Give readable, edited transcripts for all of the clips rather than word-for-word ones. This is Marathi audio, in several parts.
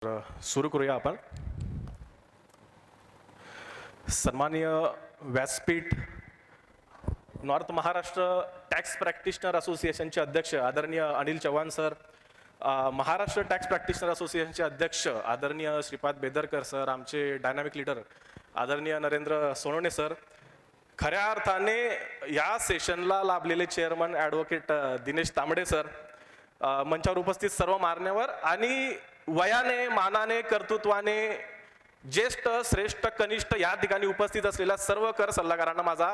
सुरू करूया आपण. सन्माननीय व्यासपीठ नॉर्थ महाराष्ट्र टॅक्स प्रॅक्टिशनर असोसिएशनचे अध्यक्ष आदरणीय Anil Chavan sir, Maharashtra tax practitioner असोसिएशनचे अध्यक्ष आदरणीय श्रीपाद बेदरकर सर, आमचे डायनामिक लीडर आदरणीय नरेंद्र सोनवणे सर, खऱ्या अर्थाने या सेशनला लाभलेले चेअरमन ॲडव्होकेट दिनेश तांबडे सर, मंचावर उपस्थित सर्व मान्यवर आणि वयाने मानाने कर्तृत्वाने ज्येष्ठ श्रेष्ठ कनिष्ठ या ठिकाणी उपस्थित असलेल्या सर्व कर सल्लागारांना माझा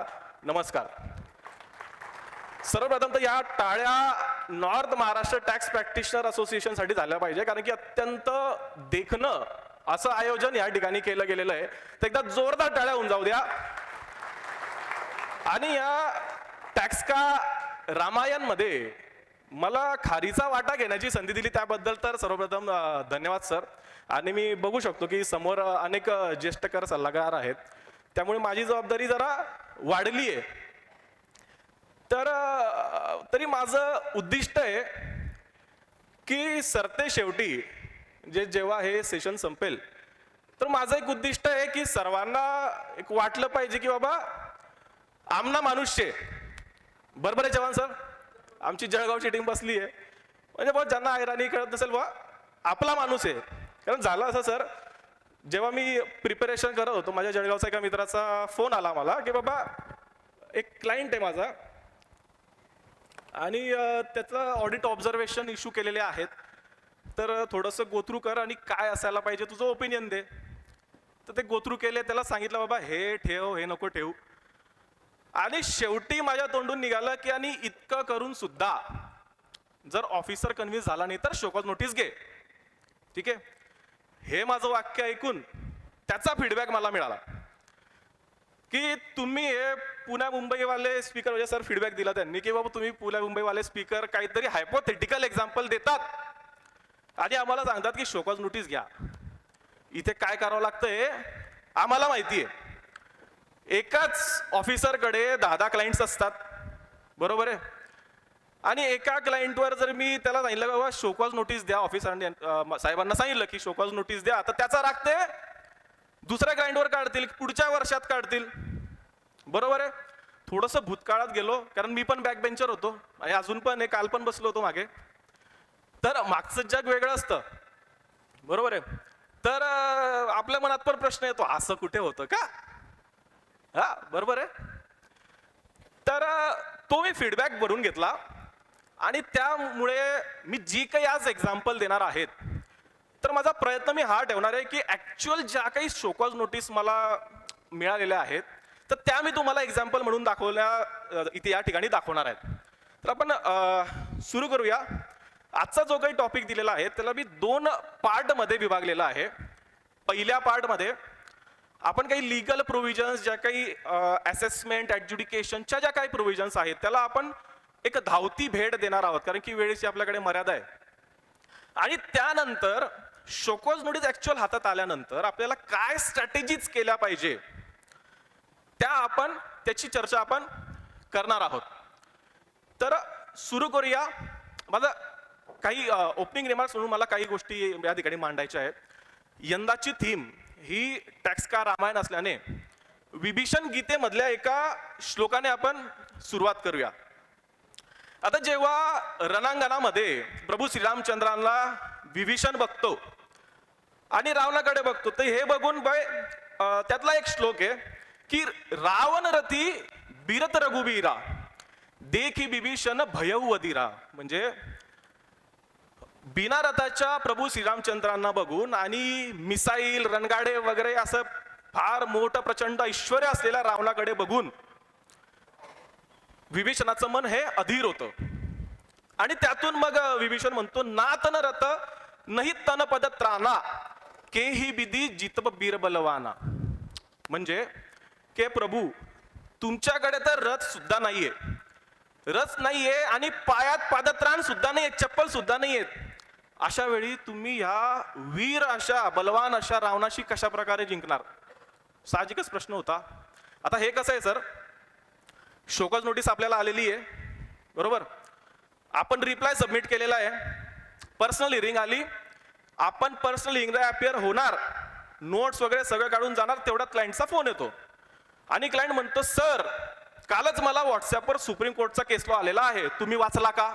नमस्कार. सर्वप्रथम तर या टाळ्या north Maharashtra tax practitioner association साठी झाल्या पाहिजे, कारण की अत्यंत देखणं असं आयोजन या ठिकाणी केलं गेलेलं आहे. तर एकदा जोरदार टाळ्या होऊन जाऊ द्या. आणि या टॅक्स का रामायण मध्ये मला खारीचा वाटा घेण्याची संधी दिली त्याबद्दल तर सर्वप्रथम धन्यवाद सर. आणि मी बघू शकतो की समोर अनेक ज्येष्ठ कर सल्लागार आहेत, त्यामुळे माझी जबाबदारी जरा वाढली आहे. तर तरी माझं उद्दिष्ट आहे की सरते शेवटी जेव्हा हे सेशन संपेल तर माझं एक उद्दिष्ट आहे की सर्वांना एक वाटलं पाहिजे की बाबा आमना मनुष्य बरोबर आहे. चव्हाण सर, आमची जळगावची टीम बसली आहे, म्हणजे बघ ज्यांना ऐराणी कळत नसेल बा आपला माणूस आहे. कारण झालं असं सर, जेव्हा मी प्रिपरेशन करत होतो माझ्या जळगावचा एका मित्राचा फोन आला मला की बाबा एक क्लायंट आहे माझा आणि त्याचं ऑडिट ऑब्झर्वेशन इश्यू केलेले आहेत, तर थोडंसं गोथ्रू कर आणि काय असायला पाहिजे तुझं ओपिनियन दे. तर ते गोथ्रू केले, त्याला सांगितलं बाबा हे ठेव हे नको ठेवू. आणि शेवटी माझ्या तोंडून निघालं की आणि इतकं करून सुद्धा जर ऑफिसर कन्व्हिन्स झाला नाही तर शोकॉज नोटीस घे. ठीक आहे, हे माझं वाक्य ऐकून त्याचा फीडबॅक मला मिळाला की तुम्ही हे पुण्या मुंबईवाले स्पीकर, म्हणजे सर फीडबॅक दिला त्यांनी की बाबा तुम्ही पुण्या मुंबईवाले स्पीकर काहीतरी हायपोथेटिकल एक्झाम्पल देतात आणि आम्हाला सांगतात की शोकॉज नोटीस घ्या. इथे काय करावं लागतंय आम्हाला माहिती आहे. एकाच ऑफिसरकडे 10 क्लायंट्स असतात, बरोबर आहे. आणि एका क्लायंटवर जर मी त्याला सांगितलं बाबा शोकॉज नोटीस द्या, ऑफिसरांनी साहेबांना सांगितलं की शोकॉज नोटीस द्या, तर त्याचा राग ते दुसऱ्या क्लायंटवर काढतील, पुढच्या वर्षात काढतील, बरोबर आहे. थोडंसं भूतकाळात गेलो, कारण मी पण बॅक बेंचर होतो आणि अजून पण काल पण बसलो होतो मागे. तर मागचं जग वेगळं असतं, बरोबर आहे. तर आपल्या मनात पण प्रश्न येतो असं कुठे होतं का, हा बरोबर आहे. तर तो मी फीडबॅक भरून घेतला आणि त्यामुळे मी जी काही आज एक्झाम्पल देणार आहेत तर माझा प्रयत्न मी हा ठेवणार आहे की ऍक्च्युअल ज्या काही शोकॉज नोटीस मला मिळालेल्या आहेत तर त्या मी तुम्हाला एक्झाम्पल म्हणून दाखवल्या इथे या ठिकाणी दाखवणार आहेत. तर आपण सुरू करूया. आजचा जो काही टॉपिक दिलेला आहे त्याला मी 2 पार्टमध्ये विभागलेला आहे. पहिल्या पार्टमध्ये आपण काही लीगल प्रोव्हिजन्स, ज्या काही असेसमेंट ऍडज्युडिकेशनच्या ज्या काही प्रोव्हिजन्स आहेत त्याला आपण एक धावती भेट देणार आहोत, कारण की वेळेची आपल्याकडे मर्यादा आहे. आणि त्यानंतर शोकॉज नोटीस ऍक्च्युअल हातात आल्यानंतर आपल्याला काय स्ट्रॅटेजीज केल्या पाहिजे त्याची चर्चा आपण करणार आहोत. तर सुरू करूया. माझा काही ओपनिंग रिमार्क्स म्हणून मला काही गोष्टी या ठिकाणी मांडायच्या आहेत. यंदाची थीम ही टॅक्स का रामायण असल्याने विभीषण गीतेमधल्या एका श्लोकाने आपण सुरुवात करूया. आता जेव्हा रणांगणामध्ये प्रभू श्रीरामचंद्रांना विभीषण बघतो आणि रावणाकडे बघतो, तर हे बघून त्यातला एक श्लोक आहे की रावण रथी बिरत रघुबीरा देखी विभीषण भयऊ अधीरा. म्हणजे बिना रथाच्या प्रभू श्रीरामचंद्रांना बघून आणि मिसाईल रणगाडे वगैरे असं फार मोठं प्रचंड ऐश्वर असलेल्या रावणाकडे बघून विभीषणाचं मन हे अधीर होतं. आणि त्यातून मग विभीषण म्हणतो नातन रथ नाही तन पद त्राना के ही विधी जितब बीरबलवाना. म्हणजे के प्रभू तुमच्याकडे तर रथ सुद्धा नाहीये, रथ नाहीये आणि पायात पादत्राण सुद्धा नाहीये, चप्पल सुद्धा नाहीये. अशा वेळी तुम्ही ह्या वीर अशा बलवान अशा रावणाशी कशा प्रकारे जिंकणार? साहजिकच प्रश्न होता. आता हे कसं आहे सर, शोकॉज नोटीस आपल्याला आलेली आहे, बरोबर. आपण रिप्लाय सबमिट केलेला आहे, पर्सनल हिअरिंग आली, आपण पर्सनल अपिअर होणार, नोट्स वगैरे सगळं काढून जाणार, तेवढ्यात क्लायंटचा फोन येतो आणि क्लायंट म्हणतो, सर कालच मला व्हॉट्सअपवर सुप्रीम कोर्टचा केस लॉ आलेला आहे, तुम्ही वाचला का?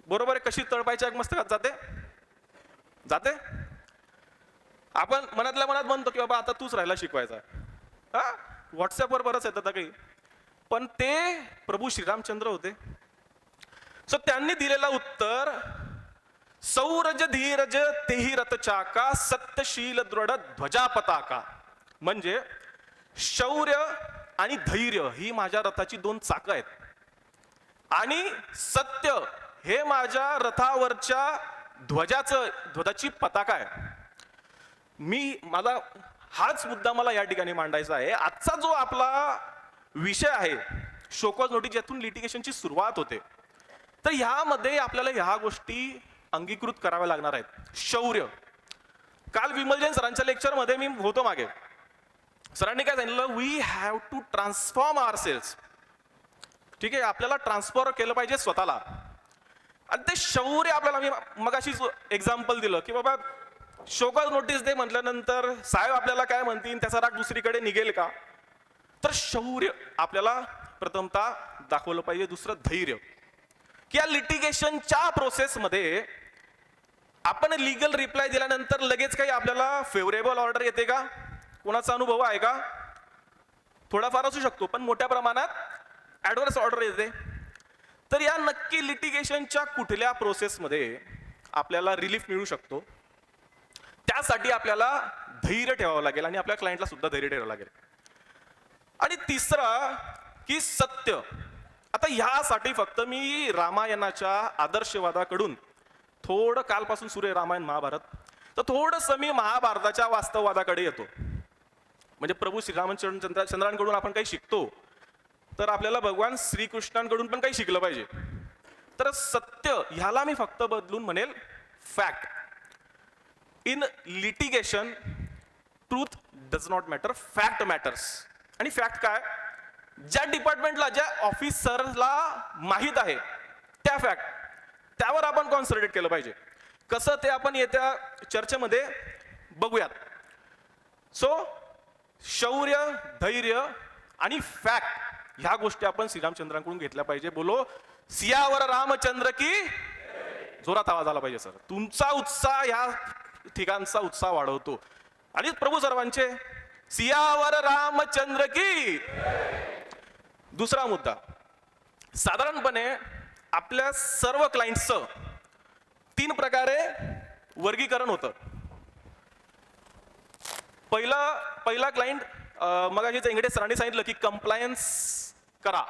बरोबर आहे, कशी तळपायची मस्त जाते जाते. आपण मनातल्या मनात म्हणतो की बाबा आता तूच राहिला शिकवायचा. हा, व्हॉट्सअपवर बरंच येतं काही, पण ते प्रभू श्रीरामचंद्र होते. सो त्यांनी दिलेलं उत्तर, सौरज धीरज तेही रथ चाका, सत्यशील दृढ ध्वजा पताका. म्हणजे शौर्य आणि धैर्य ही माझ्या रथाची दोन चाकं आहेत, आणि सत्य हे माझ्या रथावरच्या ध्वजाची पताका आहे. मला हाच मुद्दा मला या ठिकाणी मांडायचा आहे. आजचा जो आपला विषय आहे शोकॉज नोटीस, ज्यातून लिटिगेशनची सुरुवात होते, तर ह्यामध्ये आपल्याला ह्या गोष्टी अंगीकृत कराव्या लागणार आहेत. शौर्य, काल विमल जैन सरांच्या लेक्चरमध्ये मी होतो मागे, सरांनी काय सांगितलं, we have to transform our sales. ठीक आहे, आपल्याला ट्रान्सफॉर्म केलं पाहिजे स्वतःला. आणि ते शौर्य आपल्याला, मी मगाशीच एक्झाम्पल दिलं की बाबा शोकॉज नोटीस दे म्हटल्यानंतर साहेब आपल्याला काय म्हणतील, त्याचा राग दुसरीकडे निघेल का? तर शौर्य आपल्याला प्रथमतः दाखवलं पाहिजे. दुसरं धैर्य, की या लिटिगेशनच्या प्रोसेसमध्ये आपण लीगल रिप्लाय दिल्यानंतर लगेच काही आपल्याला फेवरेबल ऑर्डर येते का? कोणाचा अनुभव आहे का? थोडाफार असू शकतो, पण मोठ्या प्रमाणात ॲडव्हर्स ऑर्डर येते. तर या नक्की लिटिगेशनच्या कुठल्या प्रोसेसमध्ये आपल्याला रिलीफ मिळू शकतो, त्यासाठी आपल्याला धैर्य ठेवावं लागेल आणि आपल्या क्लायंटला सुद्धा धैर्य ठेवावं लागेल. आणि तिसरा की सत्य. आता ह्यासाठी फक्त मी रामायणाच्या आदर्शवादाकडून थोडं, कालपासून सुरू आहे रामायण महाभारत, तर थोडंसं मी महाभारताच्या वास्तववादाकडे येतो. म्हणजे प्रभू श्रीरामचंद्रांकडून आपण काही शिकतो, तर आपल्याला भगवान श्रीकृष्णांकडून पण काही शिकलं पाहिजे. तर सत्य ह्याला मी फक्त बदलून म्हणेल fact. In litigation truth does not matter, fact matters. आणि फॅक्ट काय? ज्या डिपार्टमेंटला, ज्या ऑफिसरला माहीत आहे त्या फॅक्ट, त्यावर आपण कॉन्सन्ट्रेट केलं पाहिजे. कसं ते आपण येत्या चर्चेमध्ये बघूयात. सो शौर्य, धैर्य आणि फॅक्ट ह्या गोष्टी आपण श्रीरामचंद्रांकडून घेतल्या पाहिजे. बोलो सियावर रामचंद्र की. जोरात आवाज आला पाहिजे सर. तुमचा उत्साह ह्या ठिकाणचा उत्साह वाढवतो. आणि प्रभू सर्वांचे सियावर रामचंद्र की. दुसरा मुद्दा, साधारणपणे आपल्या सर्व क्लायंट्सचं 3 प्रकारे वर्गीकरण होतं. पहिला क्लायंट, मगाशी इंगडे सरांनी सांगितलं की कंप्लायन्स करा.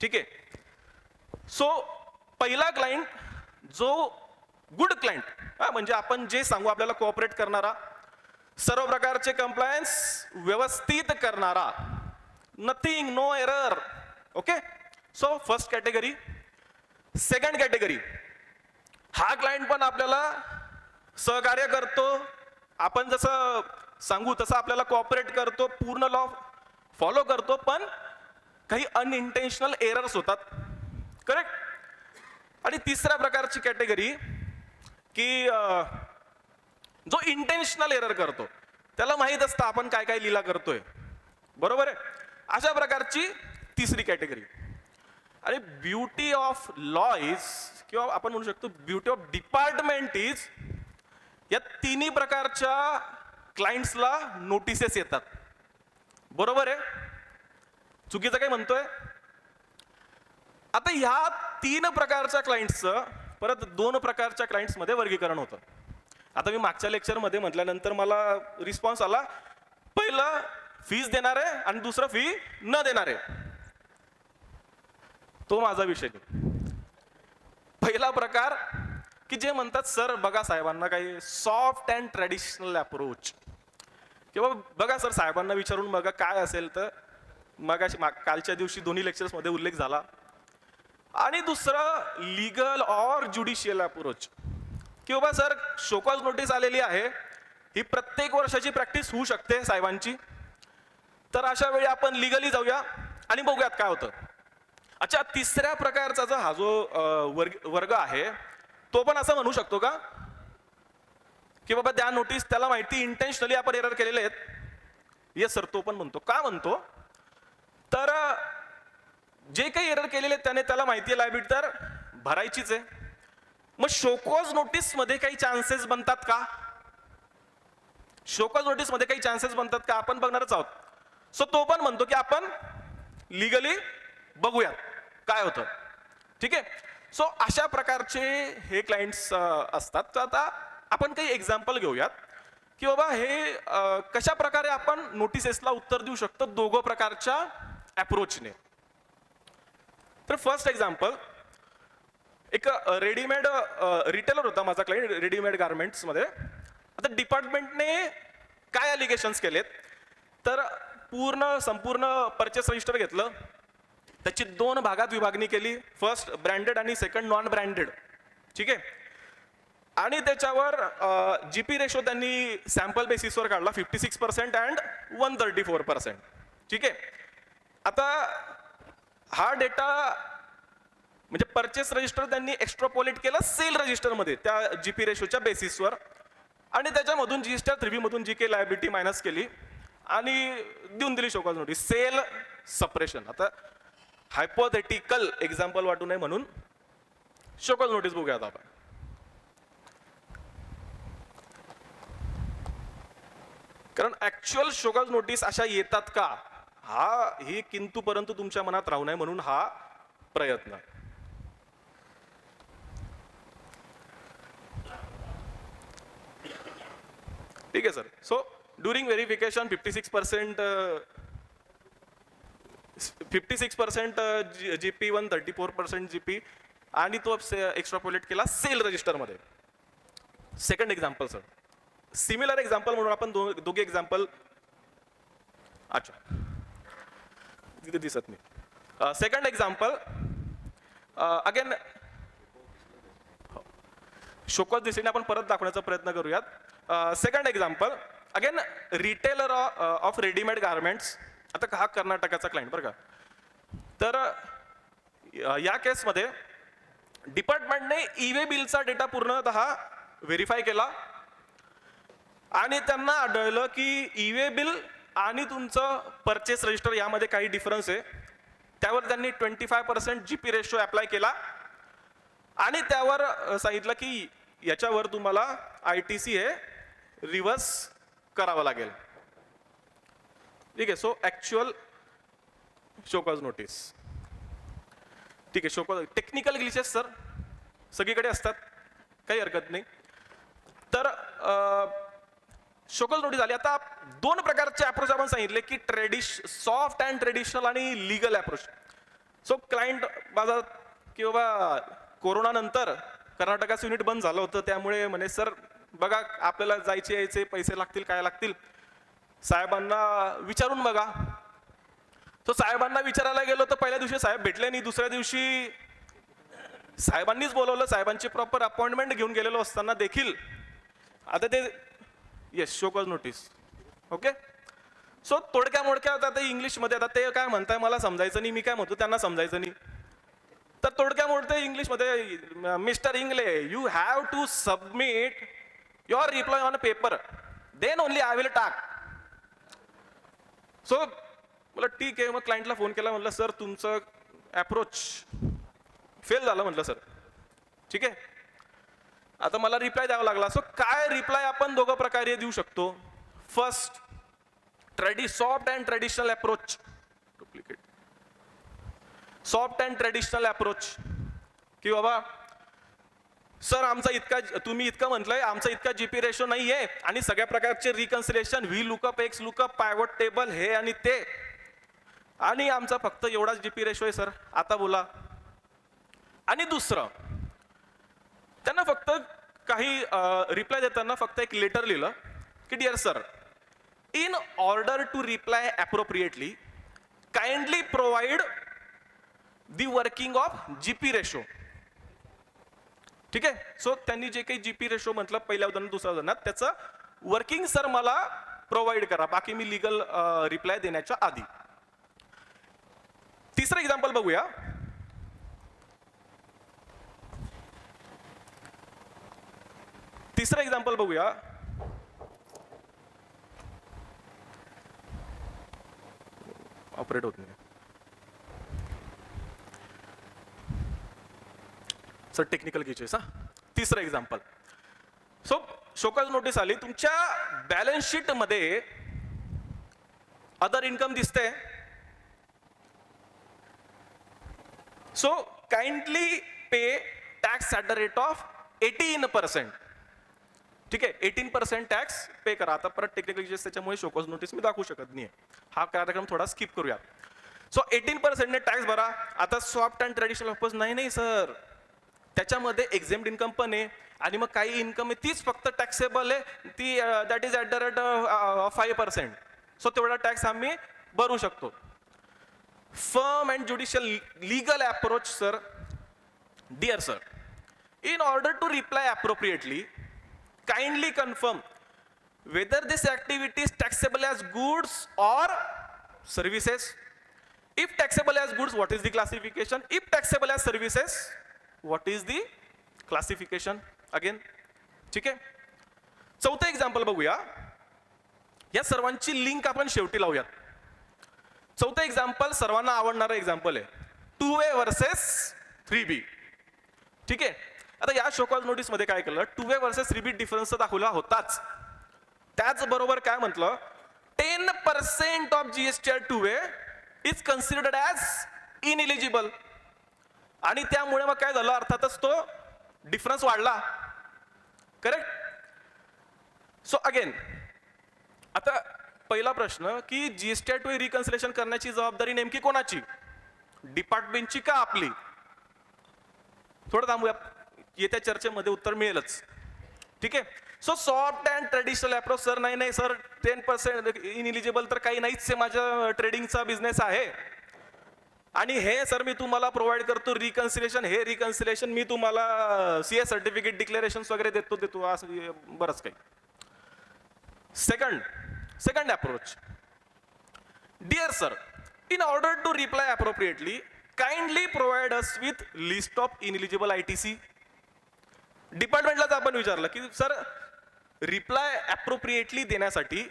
ठीक आहे. सो पहिला क्लायंट जो गुड क्लायंट, म्हणजे आपण जे सांगू आपल्याला कोऑपरेट करणारा, सर्व प्रकारचे कंप्लायन्स व्यवस्थित करणारा, nothing, no error. Okay. So first category. Second category, हा क्लायंट पण आपल्याला सहकार्य करतो, आपण जसं सांगू तसं आपल्याला कोऑपरेट करतो, पूर्ण लॉ फॉलो करतो, पण काही अनइंटेन्शनल एरर्स होतात. करेक्ट. आणि तिसऱ्या प्रकारची कॅटेगरी की जो इंटेन्शनल एरर करतो, त्याला माहित असतं आपण काय काय लीला करतोय. बरोबर आहे. अशा प्रकारची तिसरी कॅटेगरी. आणि ब्युटी ऑफ लॉ इज, किंवा आपण म्हणू शकतो ब्युटी ऑफ डिपार्टमेंट इज, या तिन्ही प्रकारच्या क्लायंट्सला नोटिसेस येतात. बरोबर आहे. चुकीचं काही म्हणतोय? आता ह्या 3 प्रकारच्या क्लायंट्सचं परत 2 प्रकारच्या क्लायंट्समध्ये वर्गीकरण होतं. आता मी मागच्या लेक्चरमध्ये म्हटल्यानंतर मला रिस्पॉन्स आला, पहिलं फीज देणारे आणि दुसरं फी न देणारे. तो माझा विषय. पहिला प्रकार की जे म्हणतात सर बघा साहेबांना काही सॉफ्ट अँड ट्रेडिशनल अप्रोच, किंवा बघा सर साहेबांना विचारून बघा काय असेल तर, कालच्या दिवशी दोन्ही लेक्चर्समध्ये उल्लेख झाला. आणि दुसरं लीगल ऑर ज्युडिशियल अप्रोच, की बाबा सर शोकॉज नोटीस आलेली आहे, ही प्रत्येक वर्षाची प्रॅक्टिस होऊ शकते साहेबांची, तर अशा वेळी आपण लिगली जाऊया आणि बघूयात काय होतं. अच्छा, तिसऱ्या प्रकारचा हा जो वर्ग आहे, तो पण असं म्हणू शकतो का की बाबा द्या नोटीस, त्याला माहिती इंटेन्शनली आपण एरर केलेले आहेत. येस सर, तो पण म्हणतो. का म्हणतो तर जे काही एरर केलेले आहेत त्याला माहिती आहे लायबिलिटी तर भरायचीच आहे. मग शोकॉज नोटीस मध्ये काही चान्सेस बनतात का? शोकॉज नोटीस मध्ये काही चान्सेस बनतात का आपण बघणारच आहोत. सो तो पण म्हणतो की आपण लिगली बघूयात काय होतं. ठीक आहे. सो अशा प्रकारचे हे क्लायंट्स असतात. तर आता आपण काही एक्झाम्पल घेऊयात की बाबा हे कशा प्रकारे आपण नोटिसेसला उत्तर देऊ शकतो दोघं प्रकारच्या अप्रोचने. तर फर्स्ट एक्झाम्पल, एक रेडीमेड रिटेलर होता माझा क्लायंट रेडीमेड गारमेंट्समध्ये. आता डिपार्टमेंटने काय अलिगेशन्स केलेत तर संपूर्ण परचेस रजिस्टर घेतलं, त्याची 2 भागात विभागणी केली, फर्स्ट ब्रँडेड आणि सेकंड नॉन ब्रँडेड. ठीक आहे. आणि त्याच्यावर जीपी रेशो त्यांनी सॅम्पल बेसिसवर काढला 56% अँड 134%. ठीक आहे. आता हा डेटा म्हणजे परचेस रजिस्टर त्यांनी एक्स्ट्रापोलेट केलं सेल रजिस्टरमध्ये त्या जीपी रेशोच्या बेसिसवर, आणि त्याच्यामधून जीएसटी 3B मधून जी काही लायबिलिटी मायनस केली आणि देऊन दिली शोकॉज नोटीस. Sale suppression. आता हायपोथेटिकल एक्झाम्पल वाटू नये म्हणून शोकॉज नोटीस बघूया आता आपण. कारण ऍक्च्युअल शोकॉज नोटीस अशा येतात का ही किंतु परंतु तुमच्या मनात राहू नये म्हणून हा प्रयत्न. ठीक आहे sir. So during verification 56% GP, 134% GP, आणि तो एक्स्ट्रापोलेट केला सेल रजिस्टरमध्ये. Second example sir, similar example म्हणून आपण दोघे एक्झाम्पल. अच्छा, तिथे दिसत नाही. सेकंड एक्झाम्पल अगेन शोकॉज दिसेने आपण परत दाखवण्याचा प्रयत्न करूयात. Second example again retailer of readymade garments. आता हा कर्नाटकाचा क्लायंट बरं का. तर या केसमध्ये डिपार्टमेंटने ई-वे बिलचा डेटा पूर्णतः व्हेरीफाय केला आणि त्यांना आढळलं की ई-वे बिल आणि तुमचं परचेस रजिस्टर यामध्ये काही डिफरन्स आहे. त्यावर त्यांनी 25% जीपी रेशो अप्लाय केला आणि त्यावर सांगितलं की याच्यावर तुम्हाला ITC हे रिव्हर्स करावं लागेल. ठीक आहे. So actual show cause notice. ठीक आहे. शोकॉज टेक्निकल ग्लिचेस सर सगळीकडे असतात, काही हरकत नाही. तर शोकॉज नोटीस आली. आता 2 प्रकारचे अप्रोच आपण सांगितले की सॉफ्ट अँड ट्रेडिशनल आणि लिगल अप्रोच. सो क्लायंट माझा की बाबा कोरोना नंतर कर्नाटकाचं युनिट बंद झालं होतं, त्यामुळे म्हणे सर बघा आपल्याला जायचे यायचे पैसे लागतील, काय लागतील, साहेबांना विचारून बघा. तो साहेबांना विचारायला गेलो तर पहिल्या दिवशी साहेब भेटले नाही, दुसऱ्या दिवशी साहेबांनीच बोलवलं, साहेबांची प्रॉपर अपॉइंटमेंट घेऊन गेलेलो असताना देखील आता ते yes show cause notice. Okay. So तोडक्या मोडक्यात आता इंग्लिशमध्ये आता ते काय म्हणताय मला समजायचं नाही, मी काय म्हणतो त्यांना समजायचं नाही. तर तोडक्या मोडक्या इंग्लिशमध्ये mister Ingle you have to submit your reply on paper then only I will टाक. सो मला ठीक आहे. मग क्लायंटला फोन केला, म्हटलं सर तुमचं अप्रोच फेल झालं म्हटलं सर. ठीक आहे. आता मला रिप्लाय द्यावा लागला. सो काय रिप्लाय आपण दोघं प्रकारे देऊ शकतो. First soft and traditional approach. Duplicate soft and traditional approach की बाबा सर आमचा इतका तुम्ही इतकं म्हटलंय, आमचा इतका जीपी रेशो नाही आहे आणि सगळ्या प्रकारचे reconciliation V lookup X lookup pivot table हे आणि ते, आणि आमचा फक्त एवढाच जीपी रेशो आहे सर, आता बोला. आणि दुसरं त्यांना फक्त काही रिप्लाय देताना फक्त एक लेटर लिहिलं की dear sir in order to reply appropriately kindly provide the working of GP ratio. ठीक आहे. सो त्यांनी जे काही जीपी रेशो म्हटलं पहिल्या उदाहरणात दुसऱ्या उदाहरणात त्याचं वर्किंग सर मला प्रोव्हाइड करा, बाकी मी लिगल रिप्लाय देण्याच्या आधी. तिसरं एक्झाम्पल बघूया. ऑपरेट होत नाही. Sir technical glitches. तिसरं एक्झाम्पल. सो शोकॉज नोटीस आली, तुमच्या बॅलन्स शीट मध्ये अदर इन्कम दिसते. So kindly pay tax at the rate of 18%. ठीक आहे, 18% टॅक्स पे करा. आता परत टेक्निकल गिचेस त्याच्यामुळे शोकॉज नोटीस मी दाखवू शकत नाही. हा कार्यक्रम थोडा स्किप करूया. सो 18% टॅक्स भरा. आता सॉफ्ट अँड ट्रेडिशनल पर्पज नाही सर, त्याच्यामध्ये एक्झेम्प्ट इन्कम पण आहे आणि मग काही इन्कम आहे तीच फक्त टॅक्सेबल आहे, ती that is at the rate 5%. So तेवढा टॅक्स आम्ही भरू शकतो. Firm and judicial legal approach. Sir dear sir, in order to reply appropriately, kindly confirm whether this activity is taxable as goods or services. If taxable as goods, what is the classification? If taxable as services, what is the classification? Again, ठीक आहे. चौथं एक्झाम्पल बघूया. या सर्वांची लिंक आपण शेवटी लावूयात. चौथं एक्झाम्पल सर्वांना आवडणारं एक्झाम्पल आहे, 2A वर्सेस 3B. ठीक आहे. आता या शोकॉज नोटीस मध्ये काय केलं, 2A वर्सेस 3B डिफरन्स दाखवला होताच. त्याचबरोबर काय म्हटलं, 10% of GST at 2A is considered as ineligible. आणि त्यामुळे मग काय झालं, अर्थातच तो डिफरन्स वाढला. करेक्ट. सो अगेन, आता पहिला प्रश्न की जीएसटी ॲट 2A रिकन्सिलेशन करण्याची जबाबदारी नेमकी कोणाची, डिपार्टमेंटची का आपली? थोडं थांबूया, येत्या चर्चेमध्ये उत्तर मिळेलच. ठीक आहे. So soft and traditional approach. Sir नाही सर, 10% इनएलिजिबल तर काही नाहीच आहे, माझ्या ट्रेडिंगचा बिझनेस आहे आणि हे सर मी तुम्हाला प्रोव्हाइड करतो रिकन्सिलेशन. हे रिकन्सिलेशन मी तुम्हाला सीए सर्टिफिकेट डिक्लेरेशन वगैरे देतो असं बरंच काही. Second approach. Dear sir, in order to reply appropriately, kindly provide us with list of ineligible ITC. डिपार्टमेंटलाच आपण विचारलं की सर रिप्लाय अप्रोप्रिएटली देण्यासाठी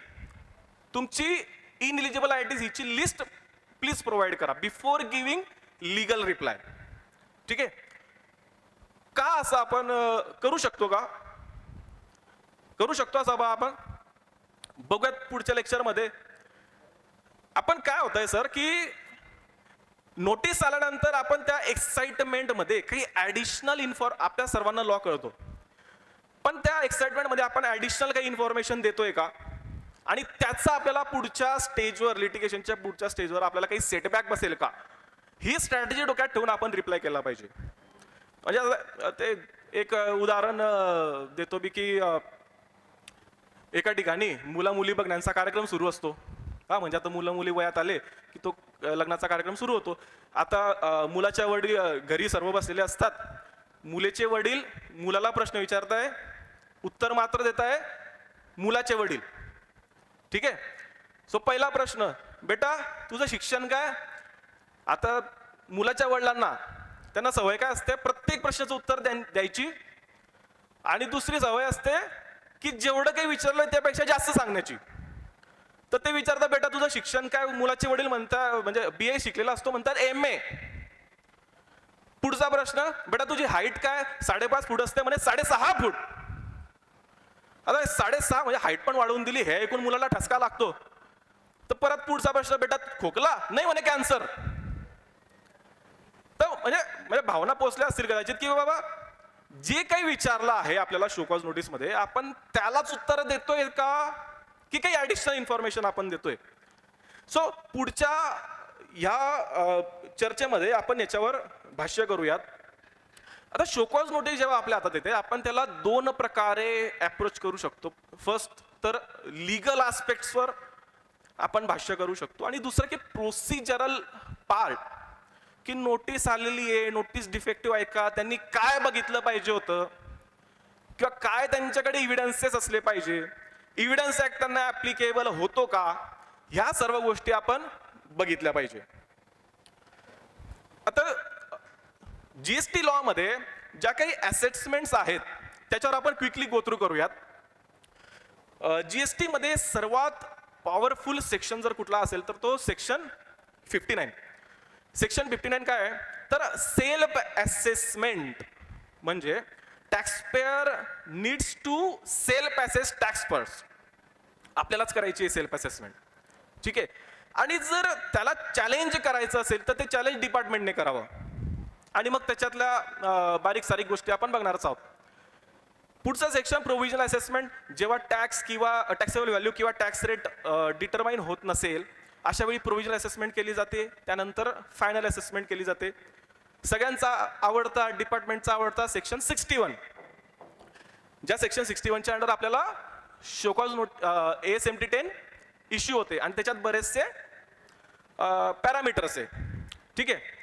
तुमची इनएलिजिबल ITC ची लिस्ट प्लीज प्रोव्हाइड करा बिफोर गिव्हिंग लीगल रिप्लाय. ठीक आहे. का असं आपण करू शकतो का, करू शकतो असं आपण बघूयात पुढच्या लेक्चरमध्ये. आपण काय होत आहे सर की नोटीस आल्यानंतर आपण त्या एक्साइटमेंट मध्ये काही ऍडिशनल आपल्या सर्वांना लॉ कळतो, पण त्या एक्साइटमेंट मध्ये आपण ऍडिशनल काही इन्फॉर्मेशन देतोय का, आणि त्याचा आपल्याला पुढच्या स्टेजवर, लिटिगेशनच्या पुढच्या स्टेजवर आपल्याला काही सेटबॅक बसेल का, ही स्ट्रॅटेजी डोक्यात ठेवून आपण रिप्लाय केला पाहिजे. म्हणजे ते एक उदाहरण देतो मी की एका ठिकाणी मुला मुली बघण्याचा कार्यक्रम सुरू असतो. हा म्हणजे आता मुलं मुली वयात आले की तो लग्नाचा कार्यक्रम सुरू होतो. आता मुलाच्या वडील घरी सर्व बसलेले असतात. मुलीचे वडील मुलाला प्रश्न विचारताय, उत्तर मात्र देताय मुलाचे वडील. ठीक आहे. सो पहिला प्रश्न, बेटा तुझं शिक्षण काय. आता मुलाच्या वडिलांना त्यांना सवय काय असते, प्रत्येक प्रश्नाचं उत्तर द्यायची, आणि दुसरी सवय असते की जेवढं काही विचारलंय त्यापेक्षा जास्त सांगण्याची. तर ते विचारता, बेटा तुझं शिक्षण काय. मुलाचे वडील म्हणतात, म्हणजे BA शिकलेला असतो, म्हणतात MA. पुढचा प्रश्न, बेटा तुझी हाईट काय. 5.5 फूट असते, म्हणजे 6.5 फूट. आता 6.5 म्हणजे हाईट पण वाढवून दिली, हे ऐकून मुलाला ठसका लागतो. तर परत पुढचा प्रश्न, बेटा खोकला. नाही म्हणे कॅन्सर. तर म्हणजे भावना पोचल्या असतील कदाचित की बाबा जे काही विचारलं आहे आपल्याला शोकॉज नोटीस मध्ये, आपण त्यालाच उत्तर देतोय का की काही ऍडिशनल इन्फॉर्मेशन आपण देतोय. सो पुढच्या ह्या चर्चेमध्ये आपण याच्यावर भाष्य करूयात. आता शोकॉज नोटीस जेव्हा आपल्या हातात येते, आपण त्याला 2 प्रकारे अप्रोच करू शकतो. फर्स्ट तर लीगल आस्पेक्ट्सवर आपण भाष्य करू शकतो, आणि दुसरं की प्रोसिजरल पार्ट, की नोटीस आलेली आहे, नोटीस डिफेक्टिव्ह आहे का, त्यांनी काय बघितलं पाहिजे होतं, किंवा काय त्यांच्याकडे इव्हिडन्सेस असले पाहिजे, इव्हिडन्स ऍक्ट त्यांना ऍप्लिकेबल होतो का, ह्या सर्व गोष्टी आपण बघितल्या पाहिजे. आता जीएसटी लॉ मध्ये ज्या काही असेसमेंट्स आहेत त्याच्यावर आपण क्विकली गो थ्रू करूयात. जीएसटी मध्ये सर्वात पॉवरफुल सेक्शन जर कुठला असेल तर तो सेक्शन 59. सेक्शन 59 काय आहे, तर सेल्फ असेसमेंट म्हणजे taxpayer needs to self assess tax per se. आपल्यालाच करायची आहे सेल्फ असेसमेंट, ठीक आहे. आणि जर त्याला चॅलेंज करायचं असेल तर ते चॅलेंज डिपार्टमेंटने करावं आणि मग त्याच्यातल्या बारीक सारीक गोष्टी आपण बघणारच आहोत. पुढचं सेक्शन प्रोव्हिजनल असेसमेंट, जेव्हा टॅक्स किंवा टॅक्सेबल व्हॅल्यू किंवा टॅक्स रेट डिटरमाइन होत नसेल अशा वेळी प्रोव्हिजनल असेसमेंट केली जाते. त्यानंतर फायनल असेसमेंट केली जाते. सगळ्यांचा आवडता, डिपार्टमेंटचा आवडता सेक्शन 61. ज्या सेक्शन 61च्या अंडर आपल्याला शोकॉज नोट AS-empty 10 इश्यू होते आणि त्याच्यात बरेचसे पॅरामीटर्स आहे, ठीक आहे.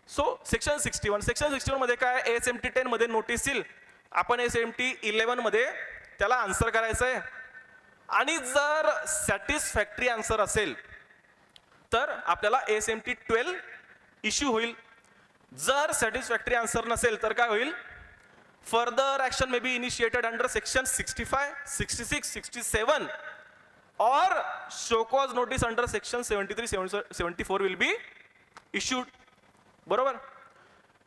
सो सेक्शन 61 मध्ये काय, AS-empty 10 मध्ये नोटीस येईल, आपण AS-empty 11 मध्ये त्याला आन्सर करायचं आहे आणि जर सॅटिस्फॅक्टरी आन्सर असेल तर आपल्याला AS-empty 12 इश्यू होईल. जर सॅटिस्फॅक्टरी आन्सर नसेल तर काय होईल, further action may be initiated under section 65, 66, 67 or show cause notice under section 73, 74 will be issued. बरोबर.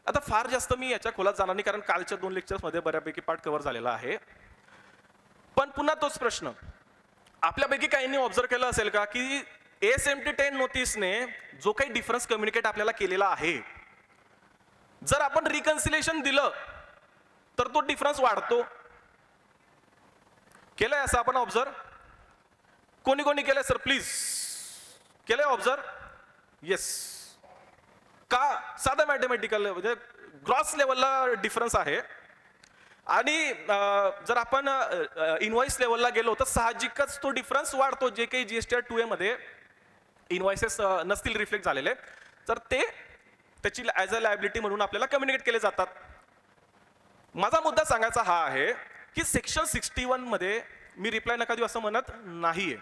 आता फार जास्त मी याच्या खोलात जाणार नाही कारण कालच्या 2 लेक्चर्स मध्ये बऱ्यापैकी पार्ट कव्हर झालेला आहे. पण पुन्हा तोच प्रश्न, आपल्यापैकी काहींनी ऑब्झर्व केलं असेल का की AS-empty 10 नोटीसने जो काही डिफरन्स कम्युनिकेट आपल्याला केलेला आहे, जर आपण रिकन्सिलेशन दिलं तर तो डिफरन्स वाढतो. केलंय असं आपण ऑब्झर्व? कोणी कोणी केलंय सर, प्लीज केलंय ऑब्झर्व? येस. का? साधा मॅथमॅटिकल म्हणजे ग्रॉस लेवलला डिफरन्स आहे आणि जर आपण इनव्हॉइस लेवलला गेलो तर साहजिकच तो डिफरन्स वाढतो. जे काही GSTR 2A मध्ये इनव्हॉइसेस नसतील रिफ्लेक्ट झालेले तर ते त्याची ॲज अ लायबिलिटी म्हणून आपल्याला कम्युनिकेट केले जातात. माझा मुद्दा सांगायचा हा आहे की सेक्शन 61 मध्ये मी रिप्लाय नका देऊ असं म्हणत नाहीये,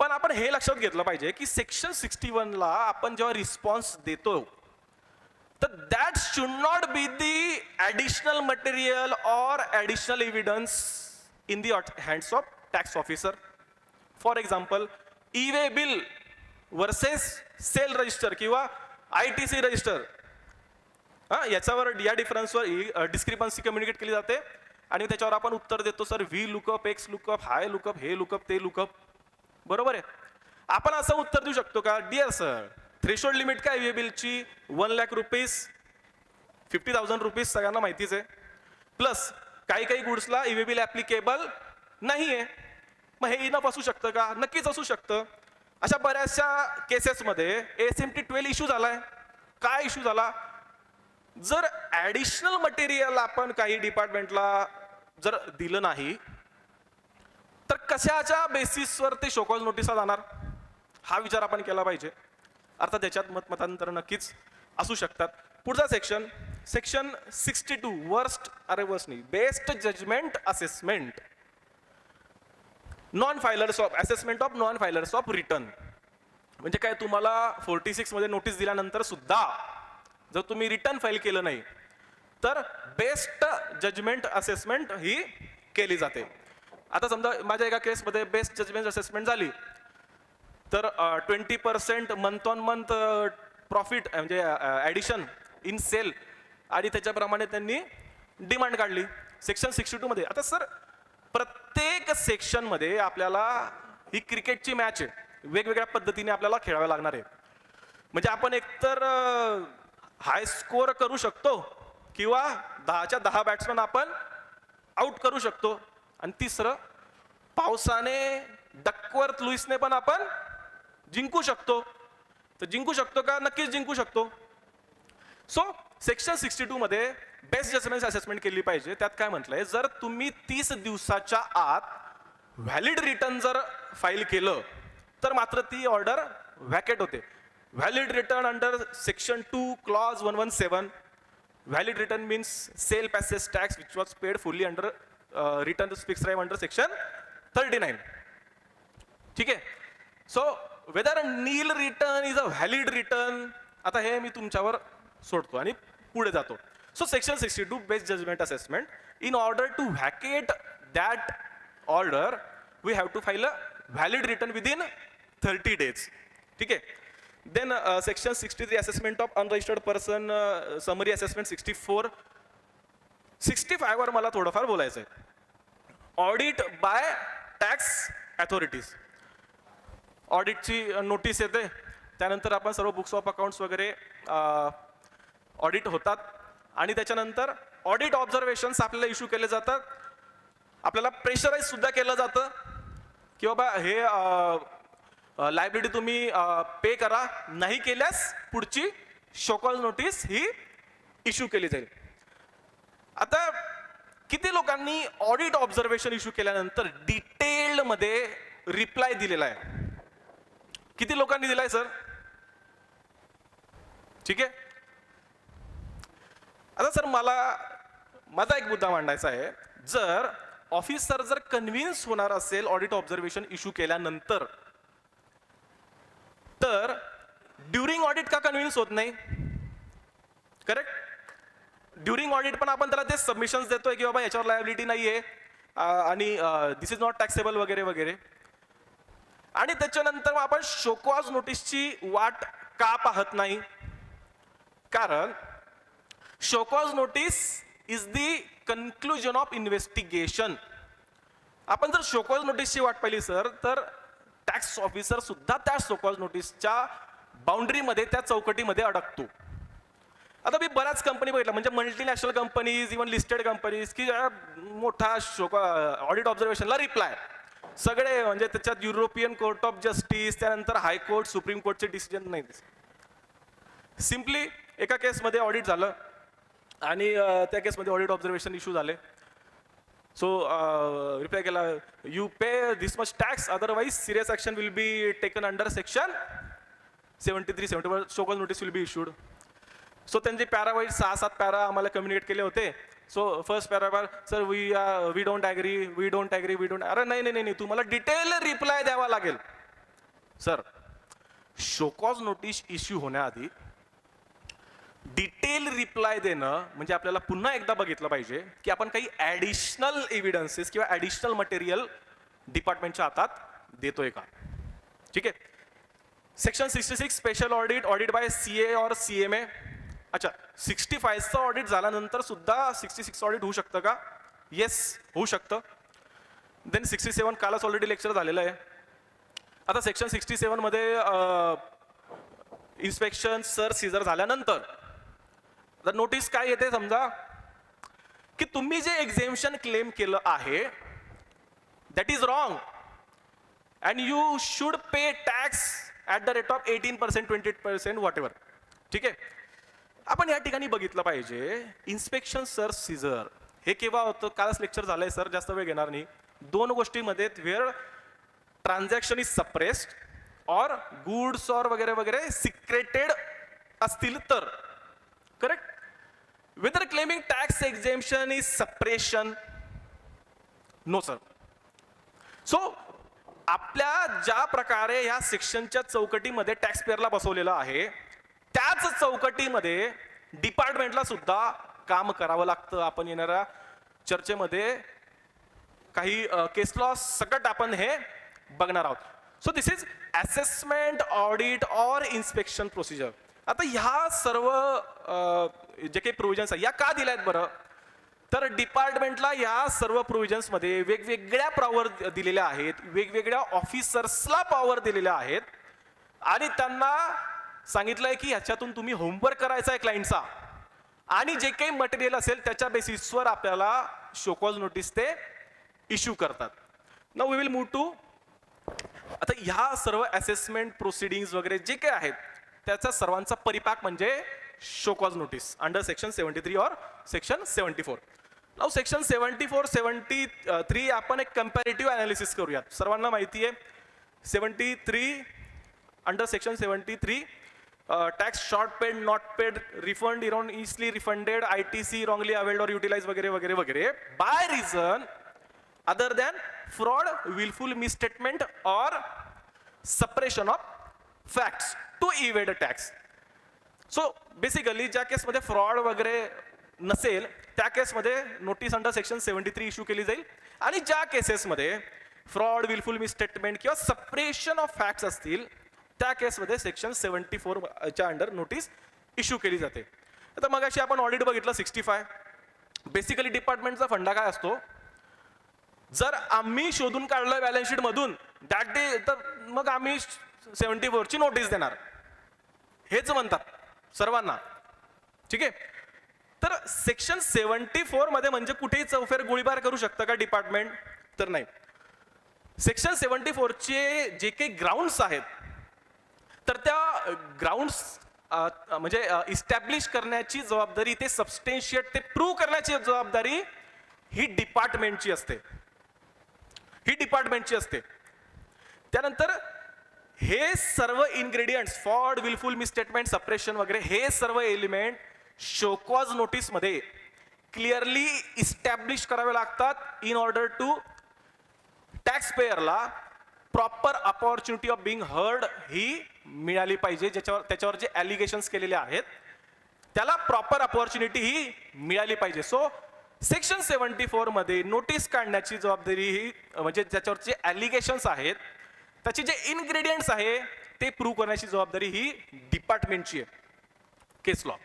पण आपण हे लक्षात घेतलं पाहिजे की सेक्शन 61 ला आपण जेव्हा रिस्पॉन्स देतो तर that should not be the additional material or additional evidence in the hands of tax officer. For example, e-way bill versus sale register किंवा ITC रजिस्टर, याच्यावर या डिफरन्सवर डिस्क्रिपन्सी कम्युनिकेट केली जाते आणि त्याच्यावर आपण उत्तर देतो sir V lookup, X lookup, H lookup, हे लुकअप, ते लुकअप. बरोबर आहे. आपण असं उत्तर देऊ शकतो का, डिअर सर थ्रेशोल्ड लिमिट काय ई-वे बिलची 1 लाख रुपीज, 50,000 रुपीज सगळ्यांना माहितीच आहे, प्लस काही काही गुड्सला ई-वे बिल ऍप्लिकेबल नाहीये. मग हे इनफ असू शकतं का? नक्कीच असू शकतं. अशा बऱ्याचशा केसेसमध्ये AS-empty 12 इश्यू झालाय. काय इश्यू झाला, जर ऍडिशनल मटेरियल आपण काही डिपार्टमेंटला जर दिलं नाही तर कशाच्या बेसिसवर ते शोकॉज नोटिसला जाणार, हा विचार आपण केला पाहिजे. अर्थात त्याच्यात मतमतांतर नक्कीच असू शकतात. पुढचा सेक्शन 62, वर्स्ट नाही, best judgement assessment, non filers of assessment of non filers of return. म्हणजे काय, तुम्हाला 46 मध्ये नोटीस दिल्यानंतर सुद्धा जर तुम्ही रिटर्न फाईल केलं नाही तर बेस्ट जजमेंट असेसमेंट ही केली जाते. आता समजा माझ्या एका केसमध्ये बेस्ट जजमेंट असेसमेंट झाली तर 20% मंथ ऑन मंथ प्रॉफिट म्हणजे ॲडिशन इन सेल आणि त्याच्याप्रमाणे त्यांनी डिमांड काढली सेक्शन 62 मध्ये. आता सर प्रत्येक सेक्शन मध्ये आपल्याला ही क्रिकेटची मॅच आहे, वेगवेगळ्या पद्धतीने आपल्याला खेळावे लागणार आहे. म्हणजे आपण एकतर हाय स्कोअर करू शकतो किंवा 10च्या 10 बॅट्समन आपण आउट करू शकतो आणि तिसरं पावसाने डकवर्थ लुईसने पण आपण जिंकू शकतो. तर जिंकू शकतो का? नक्कीच जिंकू शकतो. सो सेक्शन 62 मध्ये बेस्ट जजमेंट असेसमेंट केली पाहिजे. त्यात काय म्हटलंय, जर तुम्ही 30 दिवसाच्या आत व्हॅलिड रिटर्न जर फाईल केलं तर मात्र ती ऑर्डर व्हॅकेट होते. Valid return under section 2 clause 117. Valid return means self पॅसेज tax which was paid fully under return fix drive under section 39. ठीक आहे. So whether nil return is a valid return, आता हे मी तुमच्यावर सोडतो आणि पुढे जातो. So section 62 best judgement assessment, in order to vacate that order we have to file a valid return within 30 days. ठीक आहे. Then section 63 assessment of unregistered person, summary assessment 64. 65 वर मला थोडंफार बोलायचं आहे. Audit by tax authorities. ऑडिटची नोटीस येते, त्यानंतर आपण सर्व बुक्स ऑफ अकाउंट्स वगैरे ऑडिट होतात आणि त्याच्यानंतर ऑडिट ऑब्झर्वेशन्स आपल्याला इश्यू केले जातात. आपल्याला प्रेशराईज सुद्धा केलं जातं की बाबा हे लायबिलिटी तुम्ही पे करा, नाही केल्यास पुढची शोकॉज नोटीस ही इश्यू केली जाईल. आता किती लोकांनी ऑडिट ऑब्झर्वेशन इश्यू केल्यानंतर डिटेल्ड मध्ये रिप्लाय दिलेला आहे? किती लोकांनी दिलाय सर? ठीक आहे. आता सर माझा एक मुद्दा मांडायचा आहे. जर ऑफिसर जर कन्व्हिन्स होणार असेल ऑडिट ऑब्झर्वेशन इश्यू केल्यानंतर, तर ड्युरिंग ऑडिट का कन्व्हिन्स होत नाही? करेक्ट. ड्युरिंग ऑडिट पण आपण त्याला ते सबमिशन्स देतोय की बाबा याच्यावर लायबिलिटी नाहीये आणि दिस इज नॉट टॅक्सेबल वगैरे वगैरे. आणि त्याच्यानंतर मग आपण शोकॉज नोटीसची वाट का पाहत नाही? कारण show cause notice is the conclusion of investigation. आपण जर शोकॉज नोटीसची वाट पाहिली सर, तर टॅक्स ऑफिसर सुद्धा त्या शोकॉज नोटीसच्या बाउंड्रीमध्ये, त्या चौकटीमध्ये अडकतो. आता मी बऱ्याच कंपनी बघितल्या, म्हणजे multinational companies, even listed companies, की मोठा ऑडिट ऑब्झर्वेशनला रिप्लाय सगळे, म्हणजे त्याच्यात युरोपियन कोर्ट ऑफ जस्टिस, त्यानंतर हायकोर्ट, सुप्रीम कोर्टचे डिसिजन नाही. सिम्पली एका केसमध्ये ऑडिट झालं आणि त्या केसमध्ये ऑडिट ऑब्झर्वेशन इश्यू झाले. सो रिप्लाय केला, you pay this much tax, otherwise serious action will be taken under section 73, 74 show cause notice will be issued. So त्यांचे पॅरावाईज 6-7 पॅरा आम्हाला कम्युनिकेट केले होते. So first paragraph, sir we don't agree, we don't agree, we don't. अरे नाही, तुम्हाला डिटेल रिप्लाय द्यावा लागेल. सर, शोकॉज नोटीस इश्यू होण्याआधी डिटेल रिप्लाय देणं म्हणजे आपल्याला पुन्हा एकदा बघितलं पाहिजे की आपण काही ॲडिशनल एव्हिडन्सेस किंवा ॲडिशनल मटेरियल डिपार्टमेंटच्या हातात देतोय का. ठीक आहे. Section 66 special audit bye CA और CMA. अच्छा, 65चं ऑडिट झाल्यानंतर सुद्धा 66 ऑडिट होऊ शकतं का? येस, होऊ शकतं. देन 67 कालच ऑलरेडी लेक्चर झालेलं आहे. आता सेक्शन 67 मध्ये इन्स्पेक्शन सर सीझर झाल्यानंतर नोटीस काय येते? समजा की तुम्ही जे एक्झेम्पशन क्लेम केलं आहे that is wrong and you should pay tax at the rate of 18%, 28%, what ever. ठीक आहे. आपण या ठिकाणी बघितलं पाहिजे इन्स्पेक्शन सर सीझर हे केव्हा होतं? कालच लेक्चर झालंय सर, जास्त वेळ घेणार नाही. 2 गोष्टींमध्ये, वेअर ट्रान्झॅक्शन इज सप्रेस्ड और गुड्स और वगैरे वगैरे सिक्रेटेड असतील तर. Correct. Whether claiming tax exemption is suppression? No sir. So आपल्या ज्या प्रकारे या सेक्शनच्या चौकटीमध्ये टॅक्स पेअरला बसवलेलं आहे त्याच चौकटीमध्ये डिपार्टमेंटला सुद्धा काम करावं लागतं. आपण येणाऱ्या चर्चेमध्ये काही केस लॉ सकट आपण हे बघणार आहोत. So this is assessment, audit और इन्स्पेक्शन प्रोसिजर. आता ह्या सर्व जे काही प्रोव्हिजन्स आहे या का दिल्या आहेत बरं? तर डिपार्टमेंटला या सर्व प्रोव्हिजन्समध्ये वेगवेगळ्या पॉवर दिलेल्या आहेत, वेगवेगळ्या ऑफिसर्सला पॉवर दिलेल्या आहेत आणि त्यांना सांगितलंय की ह्याच्यातून तुम्ही होमवर्क करायचा आहे क्लायंटचा आणि जे काही मटेरियल असेल त्याच्या बेसिसवर आपल्याला शोकॉज नोटीस ते इश्यू करतात. Now we will move to. आता ह्या सर्व असेसमेंट प्रोसिडिंग्स वगैरे जे काही आहेत त्याचा सर्वांचा परिपाक म्हणजे शोकॉज नोटीस अंडर सेक्शन 73 और सेक्शन 74. नाउ सेक्शन 74, 73 आपण एक कंपॅरेटिव्ह अनालिसिस करूयात. सर्वांना माहिती आहे 73 under section 73 tax short paid, not paid, refund, erroneously refunded, ITC wrongly availed और युटिलाइज वगैरे वगैरे वगैरे by reason other than fraud, wilful misstatement और suppression of facts to evade tax. So basically ज्या केसमध्ये फ्रॉड वगैरे नसेल त्या केसमध्ये नोटीस अंडर सेक्शन 73 इश्यू केली जाईल आणि ज्या केसेसमध्ये फ्रॉड, विलफुल मिसस्टेटमेंट किंवा सप्रेशन ऑफ फॅक्ट्स असतील त्या केसमध्ये सेक्शन 74च्या अंडर नोटीस इश्यू केली जाते. आता मग अशी आपण ऑडिट बघितलं 65. बेसिकली डिपार्टमेंटचा फंडा काय असतो, जर आम्ही शोधून काढलं बॅलन्स शीट मधून दॅट डे, तर मग आम्ही 74ची नोटीस देणार, हेच म्हणतात सर्वांना. ठीक आहे. तर सेक्शन 74 मध्ये म्हणजे कुठेही चौफेर गोळीबार करू शकतं का डिपार्टमेंट? तर नाही. सेक्शन 74चे जे काही ग्राउंड्स आहेत, तर त्या ग्राउंड्स म्हणजे इस्टॅब्लिश करण्याची जबाबदारी, ते सबस्टेन्शिएट, ते प्रूव्ह करण्याची जबाबदारी ही डिपार्टमेंटची असते. त्यानंतर हे सर्व ingredients, fraud, wilful misstatement, suppression वगैरे, हे सर्व एलिमेंट शोकॉज नोटीस मध्ये क्लिअरली इस्टॅब्लिश करावे लागतात इन ऑर्डर टू टॅक्स पेयरला proper opportunity of being heard ही मिळाली पाहिजे. त्याच्यावर जे ॲलिगेशन्स केलेले आहेत त्याला प्रॉपर अपॉर्च्युनिटी ही मिळाली पाहिजे. सो सेक्शन 74 मध्ये नोटीस काढण्याची जबाबदारी ही, म्हणजे त्याच्यावर जे ॲलिगेशन्स आहेत त्याचे जे इन्ग्रेडियंट्स आहे ते प्रूव्ह करण्याची जबाबदारी ही डिपार्टमेंटची आहे. Case law.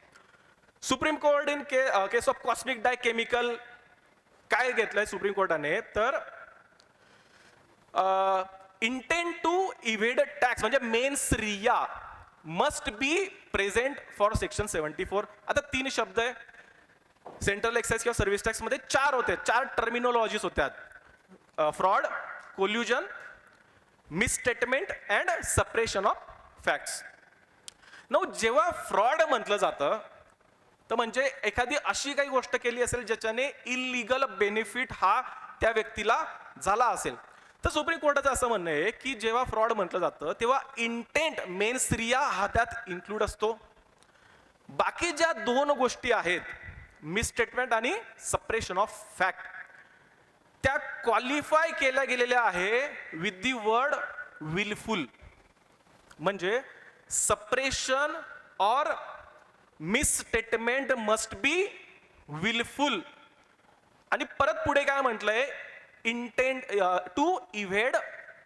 Supreme Court in case of Cosmic Dye Chemical काय घेतलंय सुप्रीम कोर्टाने, तर इंटेंट टू इव्हेड टॅक्स म्हणजे mens rea must be present for section 74. आता 3 शब्द आहे. सेंट्रल एक्साइज किंवा सर्व्हिस टॅक्स मध्ये 4 होते, 4 टर्मिनॉलॉजीज होत्या. Fraud, collusion, misstatement and suppression of facts. नऊ जेव्हा फ्रॉड म्हटलं जातं तर म्हणजे एखादी अशी काही गोष्ट केली असेल ज्याच्याने इलिगल बेनिफिट हा त्या व्यक्तीला झाला असेल. तर सुप्रीम कोर्टाचं असं म्हणणं आहे की जेव्हा फ्रॉड म्हटलं जातं तेव्हा इंटेंट, मेन्स रिया हा त्यात इन्क्लूड असतो. बाकी ज्या 2 गोष्टी आहेत, मिसस्टेटमेंट आणि सप्रेशन ऑफ फॅक्ट, त्या क्वालिफाय केल्या गेलेल्या आहे विथ दी वर्ड विलफुल. म्हणजे suppression or misstatement must be wilful. आणि परत पुढे काय म्हटलंय, इंटेंट टू इव्हेड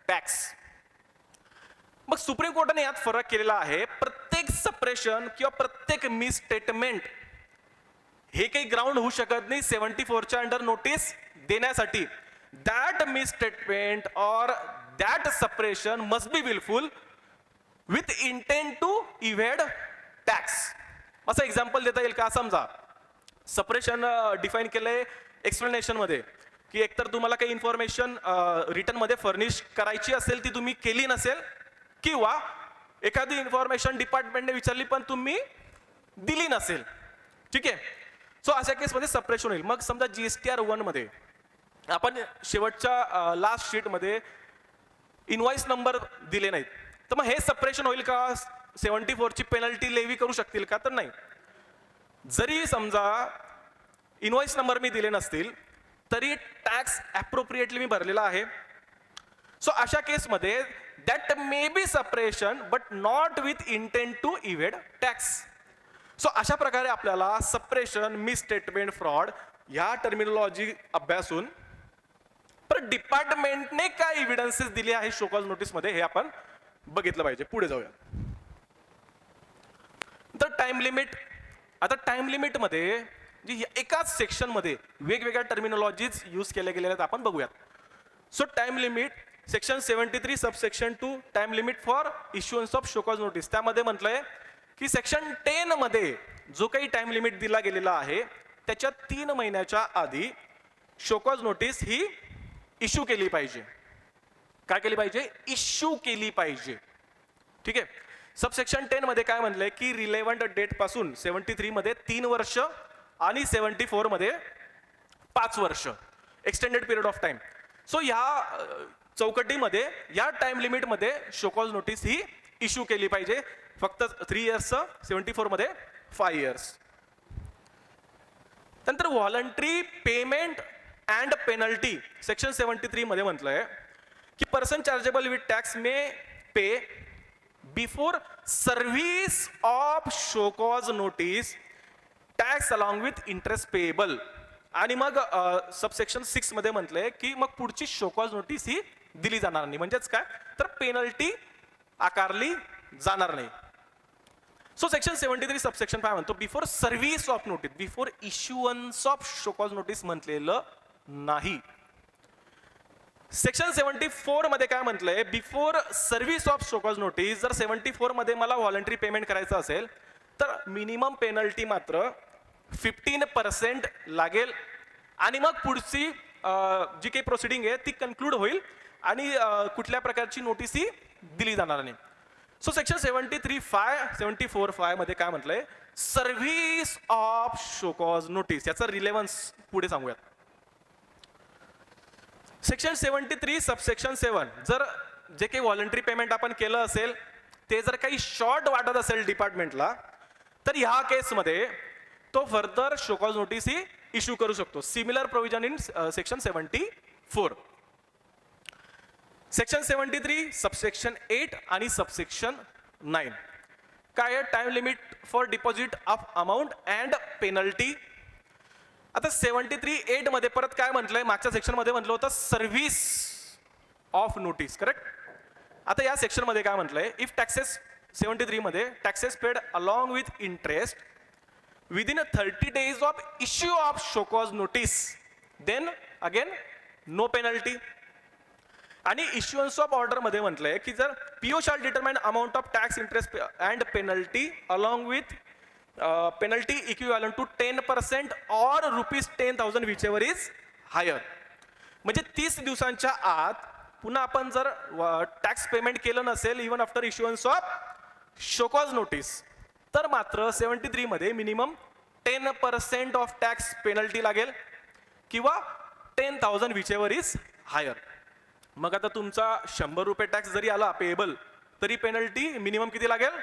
टॅक्स. मग सुप्रीम कोर्टाने यात फरक केलेला आहे. प्रत्येक सप्रेशन किंवा प्रत्येक मिसस्टेटमेंट हे काही ग्राउंड होऊ शकत नाही 74च्या अंडर नोटीस देण्यासाठी. That misstatement or that suppression must be wilful with intent to evade tax. असं एक्झाम्पल देता येईल का? समजा सप्रेशन डिफाईन केलंय एक्सप्लेनेशन मध्ये की एकतर तुम्हाला काही इन्फॉर्मेशन रिटर्न मध्ये फर्निश करायची असेल ती तुम्ही केली नसेल, किंवा एखादी इन्फॉर्मेशन डिपार्टमेंटने विचारली पण तुम्ही दिली नसेल. ठीक आहे. सो अशा केसमध्ये सप्रेशन होईल. मग समजा GSTR 1 मध्ये आपण शेवटच्या लास्ट शीट मध्ये इनवॉइस नंबर दिले नाहीत, तर मग हे सप्रेशन होईल का? 74ची पेनल्टी लेवी करू शकतील का? तर नाही. जरी समजा इनवॉइस नंबर मी दिले नसतील तरी टॅक्स ॲप्रोप्रिएटली मी भरलेला आहे. सो अशा केसमध्ये that may be suppression but not with intent to evade tax. So अशा प्रकारे आपल्याला सप्रेशन, मिसस्टेटमेंट, फ्रॉड ह्या टर्मिनॉलॉजी अभ्यासून पण डिपार्टमेंटने काय एव्हिडन्सेस दिले आहे शोकॉज नोटीस मध्ये हे आपण बघितलं पाहिजे. पुढे जाऊया. तर टाइम लिमिट. आता टाइम लिमिट मध्ये जी एकाच सेक्शन मध्ये वेगवेगळ्या टर्मिनॉलॉजीज यूज केल्या गेलेल्या आहेत आपण बघूयात. So time limit, section 73 subsection 2 time limit for issuance of show cause notice. त्यामध्ये म्हटलंय की सेक्शन 10 मध्ये जो काही टाइम लिमिट दिला गेलेला आहे त्याच्या 3 महिन्याच्या आधी शोकॉज नोटीस ही इश्यू केली पाहिजे. काय केली पाहिजे? इश्यू केली पाहिजे. ठीक आहे. सबसेक्शन 10 मध्ये काय म्हणलंय की रिलेव्हंट डेट पासून 73 मध्ये 3 वर्ष आणि 74 मध्ये 5 वर्ष, extended period of time. So ह्या चौकटीमध्ये या टाइम लिमिट मध्ये शोकॉज नोटीस ही इश्यू केली पाहिजे. फक्त 3 इयर्स, 74 मध्ये 5 इयर्स. नंतर voluntary payment and penalty section 73 मध्ये म्हटलंय की person chargeable with tax may pay before service of show cause notice tax along with interest payable. आणि मग सबसेक्शन 6 मध्ये म्हटलंय की मग पुढची शोकॉज नोटीस ही दिली जाणार नाही. म्हणजेच काय, तर पेनल्टी आकारली जाणार नाही. सो सेक्शन 73 सबसेक्शन 5 म्हणतो before service of notice, before issuance of show cause notice म्हटलेलं नाही. सेक्शन 74 मध्ये काय म्हटलंय, before service of show cause notice, जर 74 मध्ये मला व्हॉलंटरी पेमेंट करायचं असेल तर मिनिमम पेनल्टी मात्र 15% लागेल आणि मग पुढची जी काही प्रोसिडिंग आहे ती कन्क्लूड होईल आणि कुठल्या प्रकारची नोटीस ही दिली जाणार नाही. सो सेक्शन 74(5) मध्ये काय म्हटलंय, सर्व्हिस ऑफ शोकॉज नोटीस, याचा रिलेव्हन्स पुढे सांगूयात. सेक्शन 73 सबसेक्शन 7, जर जे काही व्हॉलंटरी पेमेंट आपण केलं असेल ते जर काही शॉर्ट वाटत असेल डिपार्टमेंटला, तर ह्या केसमध्ये तो फर्दर शोकॉज नोटीस ही इश्यू करू शकतो. Similar provision in section 74. Section 73 subsection 8 आणि सबसेक्शन 9 काय आहे, time limit for deposit of amount and penalty. आता 73(8) मध्ये परत काय म्हटलंय, मागच्या सेक्शन मध्ये म्हटलं होतं सर्व्हिस ऑफ नोटीस, करेक्ट. आता या सेक्शन मध्ये काय म्हटलंय, इफ टॅक्सेस 73 मध्ये taxes paid along with interest within 30 days of issue of show cause notice, then again no penalty. आणि इश्युअन्स ऑफ ऑर्डर मध्ये म्हटलंय की जर PO shall determine amount of tax interest and penalty along with penalty equivalent to 10% or ₹10,000 whichever is higher. म्हणजे 30 दिवसांच्या आत पुन्हा आपण जर टॅक्स पेमेंट केलं नसेल even after issuance of show cause notice, तर मात्र 73 मध्ये मिनिमम 10% ऑफ टॅक्स पेनल्टी लागेल किंवा 10,000 विच एव्हर इज हायर. मग आता तुमचा ₹100 टॅक्स जरी आला पेएबल तरी पेनल्टी मिनिमम किती लागेल,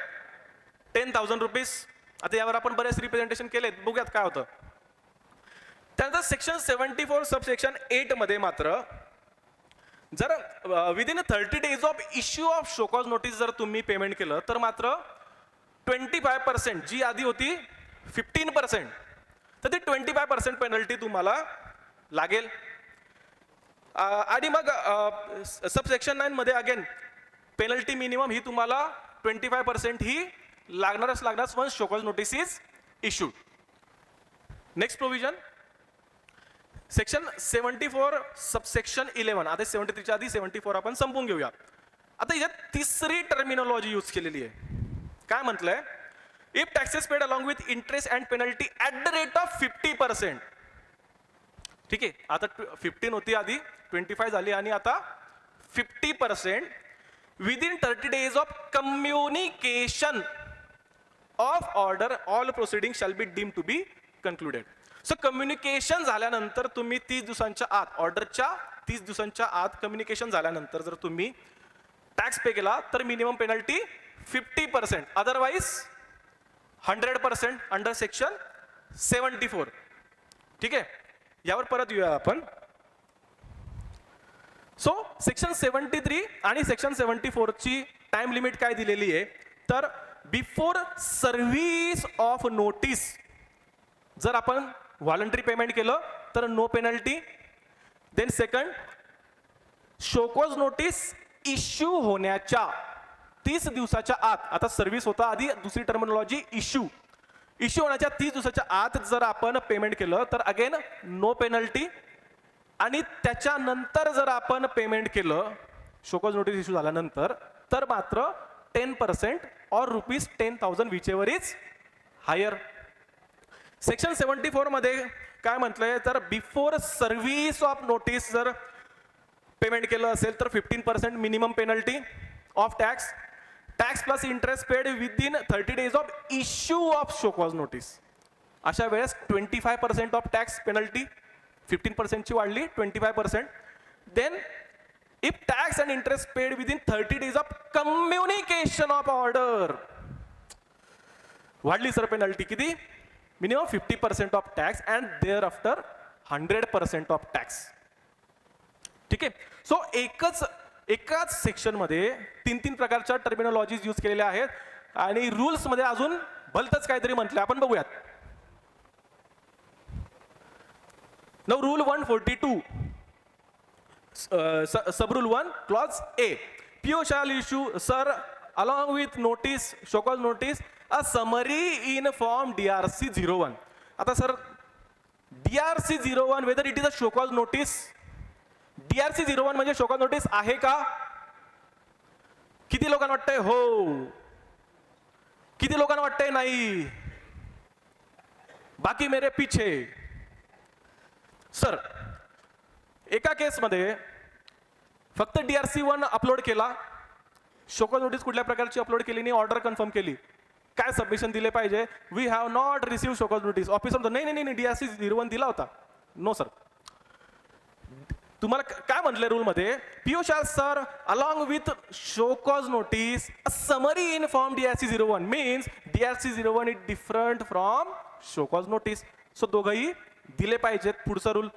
10,000 रुपीज. आता यावर आपण बरेच रिप्रेझेंटेशन केलेत, बघूयात काय होतं. त्यानंतर सेक्शन 74 सबसेक्शन 8 मध्ये मात्र जर within 30 days of issue of show cause notice जर तुम्ही पेमेंट केलं तर मात्र 25%, जी आधी होती 15%, तर ती 25% पेनल्टी तुम्हाला लागेल. आणि मग सबसेक्शन 9 मध्ये अगेन पेनल्टी मिनिमम ही तुम्हाला 25% ही लागणारच once show cause notice is issued. Next provision section 74 subsection 11. आता 73 च्या आधी 74 आपण संपून घेऊया. आता याच्यात तिसरी टर्मिनॉलॉजी यूज केलेली आहे. काय म्हटलंय, if taxes paid along with interest and penalty at the rate of 50%. ठीक आहे, आता 15 होती आधी, 25 झाली आणि आता 50% within 30 days of communication of order all proceeding shall be deem to be concluded. So communication झाल्यानंतर तुम्ही 30 दिवसांच्या आत, ऑर्डरच्या 30 दिवसांच्या आत कम्युनिकेशन झाल्यानंतर जर तुम्ही टॅक्स पे केला तर minimum penalty 50%, otherwise 100% under section 74. ठीक आहे, यावर परत येऊया आपण. सो सेक्शन 73 आणि सेक्शन 74 ची टाइम लिमिट काय दिलेली आहे, तर बिफोर सर्व्हिस ऑफ नोटीस जर आपण व्हॉलंटरी पेमेंट केलं तर no penalty. Then second, show cause notice issue होण्याच्या 30 दिवसाच्या आत, आता सर्व्हिस होता आधी, दुसरी टर्मिनॉलॉजी इश्यू होण्याच्या 30 दिवसाच्या आत जर आपण पेमेंट केलं तर अगेन नो पेनल्टी. आणि त्याच्यानंतर जर आपण पेमेंट केलं शोकॉज नोटीस इश्यू झाल्यानंतर तर मात्र 10% और ₹10,000 whichever is higher. Section 74 मध्ये काय म्हटलंय, तर बिफोर सर्व्हिस ऑफ नोटीस जर पेमेंट केलं असेल तर 15% minimum penalty of tax plus interest paid within 30 days of issue of show cause notice. अशा वेळेस 25% ऑफ टॅक्स पेनल्टी, 15% ची वाढली 25%. Then if tax and interest paid within 30 days of communication of order, वाढली सर पेनल्टी किती, minimum 50% of tax and thereafter 100% of tax. ठीक आहे, सो एकाच सेक्शन मध्ये 3 प्रकारच्या टर्मिनॉलॉजीज यूज केलेल्या आहेत आणि रूल्स मध्ये अजून भलतच काहीतरी म्हटलं, आपण बघूयात. Now rule 142 sub rule 1 clause A, PO shall issue, sir, along with notice, show cause notice, a summary in form DRC 01. आता sir DRC 01 whether it is a show cause notice, DRC 01 म्हणजे शोकॉज नोटीस आहे का? किती लोकांना वाटतंय हो? किती लोकांना वाटतंय नाही? बाकी मेरे पीछे. सर एका केसमध्ये फक्त DRC 1 अपलोड केला, शोकॉज नोटीस कुठल्या प्रकारची अपलोड केली नाही, ऑर्डर कन्फर्म केली, काय सबमिशन दिले पाहिजे? We have not receive show cause notice. Officer नाही नाही नाही DRC 01 दिला होता. No sir. तुम्हाला काय म्हटलंय रूल मध्ये? PO shall sir along with show cause notice a summary in form DRC 01 means DRC 01 is different from show cause notice. So दोघंही दिले पाहिजेत. पुढचा rule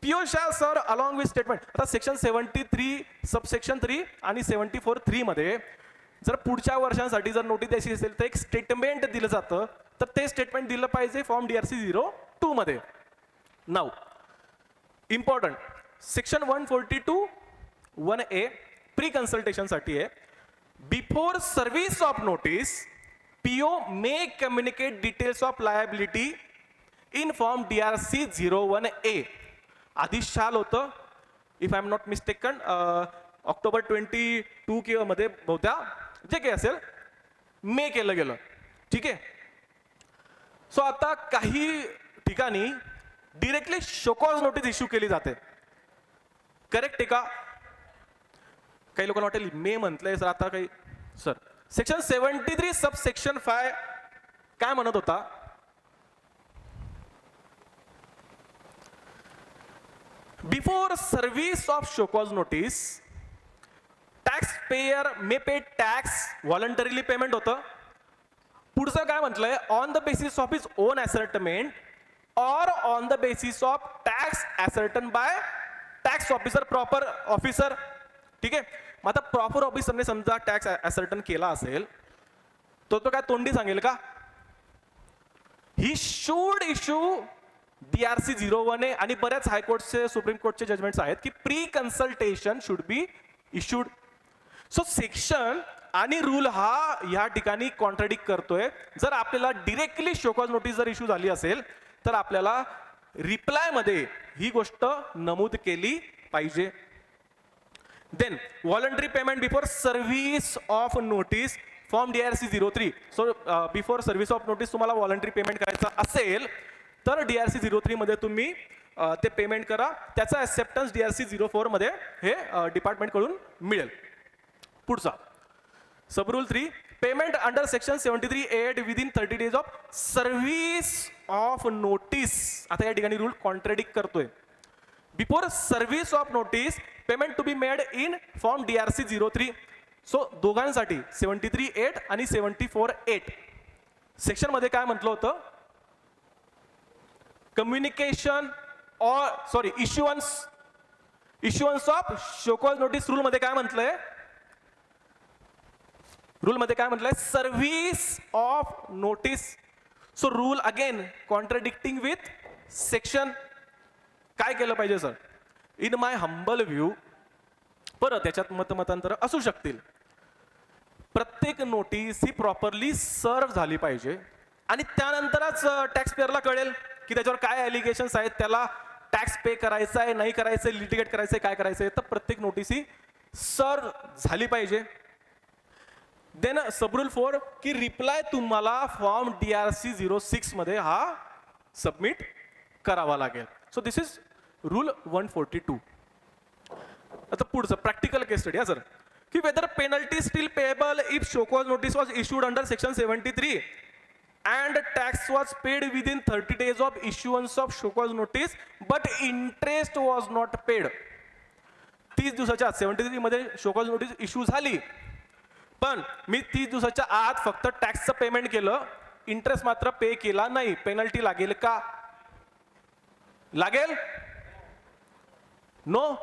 PO shall sir along with statement. आता सेक्शन 73 सबसेक्शन 3 आणि 74(3) मध्ये जर पुढच्या वर्षांसाठी जर नोटीस द्यायची असेल तर एक स्टेटमेंट दिलं जातं, तर ते स्टेटमेंट दिलं पाहिजे फॉर्म DRC 02 मध्ये. नाव important section 142(1)(a) pre consultation साठी आहे. Before service of notice PO may communicate details of liability in form DRC 01(a). आधी शाल होतं, if I am not mistaken October 22 किंवा मध्ये बहुत्या जे काही असेल मे केलं गेलं. ठीक आहे. सो आता काही ठिकाणी डिरेक्टली शोकॉज नोटीस इश्यू केली जाते. करेक्ट आहे का? काही लोकांना वाटेल मे म्हटलंय सर, आता काही सर सेक्शन 73 सबसेक्शन 5 काय म्हणत होता? Before service of show cause notice tax payer may pay tax voluntarily payment होतं. पुढचं काय म्हटलंय? On the basis of his own ascertainment और on the basis of tax ascertained by tax officer, proper officer. ठीक आहे. मग आता प्रॉपर ऑफिसरने समजा टॅक्स असर्टन केला असेल तो काय तोंडी सांगेल का? ही शुड इश्यू DRC 01 आणि बऱ्याच हायकोर्टचे सुप्रीम कोर्टचे जजमेंट्स आहेत की pre consultation should be issued. So section आणि रूल हा या ठिकाणी कॉन्ट्राडिक्ट करतोय. जर आपल्याला डिरेक्टली शोकॉज नोटीस जर इश्यू झाली असेल तर आपल्याला रिप्लाय मध्ये ही गोष्ट नमूद केली पाहिजे. Then voluntary payment before service of notice form DRC 03. So before service of notice तुम्हाला व्हॉलंटरी पेमेंट करायचं असेल तर DRC 03 मध्ये तुम्ही ते पेमेंट करा. त्याचा ऍक्सेप्टन्स DRC 04 मध्ये हे डिपार्टमेंट कडून मिळेल. पुढचा sub rule 3 payment under section 73(8) within 30 days of service of notice. आता या ठिकाणी रूल कॉन्ट्राडिक्ट करतोय. Before service of notice payment to be made in form DRC 03. So दोघांसाठी 73(8) आणि 74(8) सेक्शन मध्ये काय म्हटलं होतं? कम्युनिकेशन और sorry issuance of show cause notice. Rule मध्ये काय म्हटलंय? रूल मध्ये काय म्हटलंय? Service of notice. So rule again contradicting with section. काय केलं पाहिजे sir? In my humble view, परत त्याच्यात मतमतांतर असू शकतील, प्रत्येक नोटीस ही प्रॉपरली सर्व झाली पाहिजे आणि त्यानंतरच टॅक्स पेअरला कळेल की त्याच्यावर काय ॲलिगेशन्स आहेत, त्याला टॅक्स पे करायचा आहे, नाही करायचं, लिटिगेट करायचंय, काय करायचंय. तर प्रत्येक नोटीस ही सर्व झाली पाहिजे. देन सबरूल 4 की रिप्लाय तुम्हाला फॉर्म DRC 06 मध्ये हा सबमिट करावा लागेल. So this is rule 142. आता पुढचं प्रॅक्टिकल केस स्टडी हा सर की whether penalty still payable if show cause notice was issued under section 73 and tax was paid within 30 days of issuance of showcause notice but interest was not paid. 30 दिवसाच्या आत 73 मध्ये शोकॉज नोटीस इश्यू झाली पण मी 30 दिवसाच्या आत फक्त टॅक्सचं पेमेंट केलं, इंटरेस्ट मात्र पे केला नाही. पेनल्टी लागेल का? लागेल? नो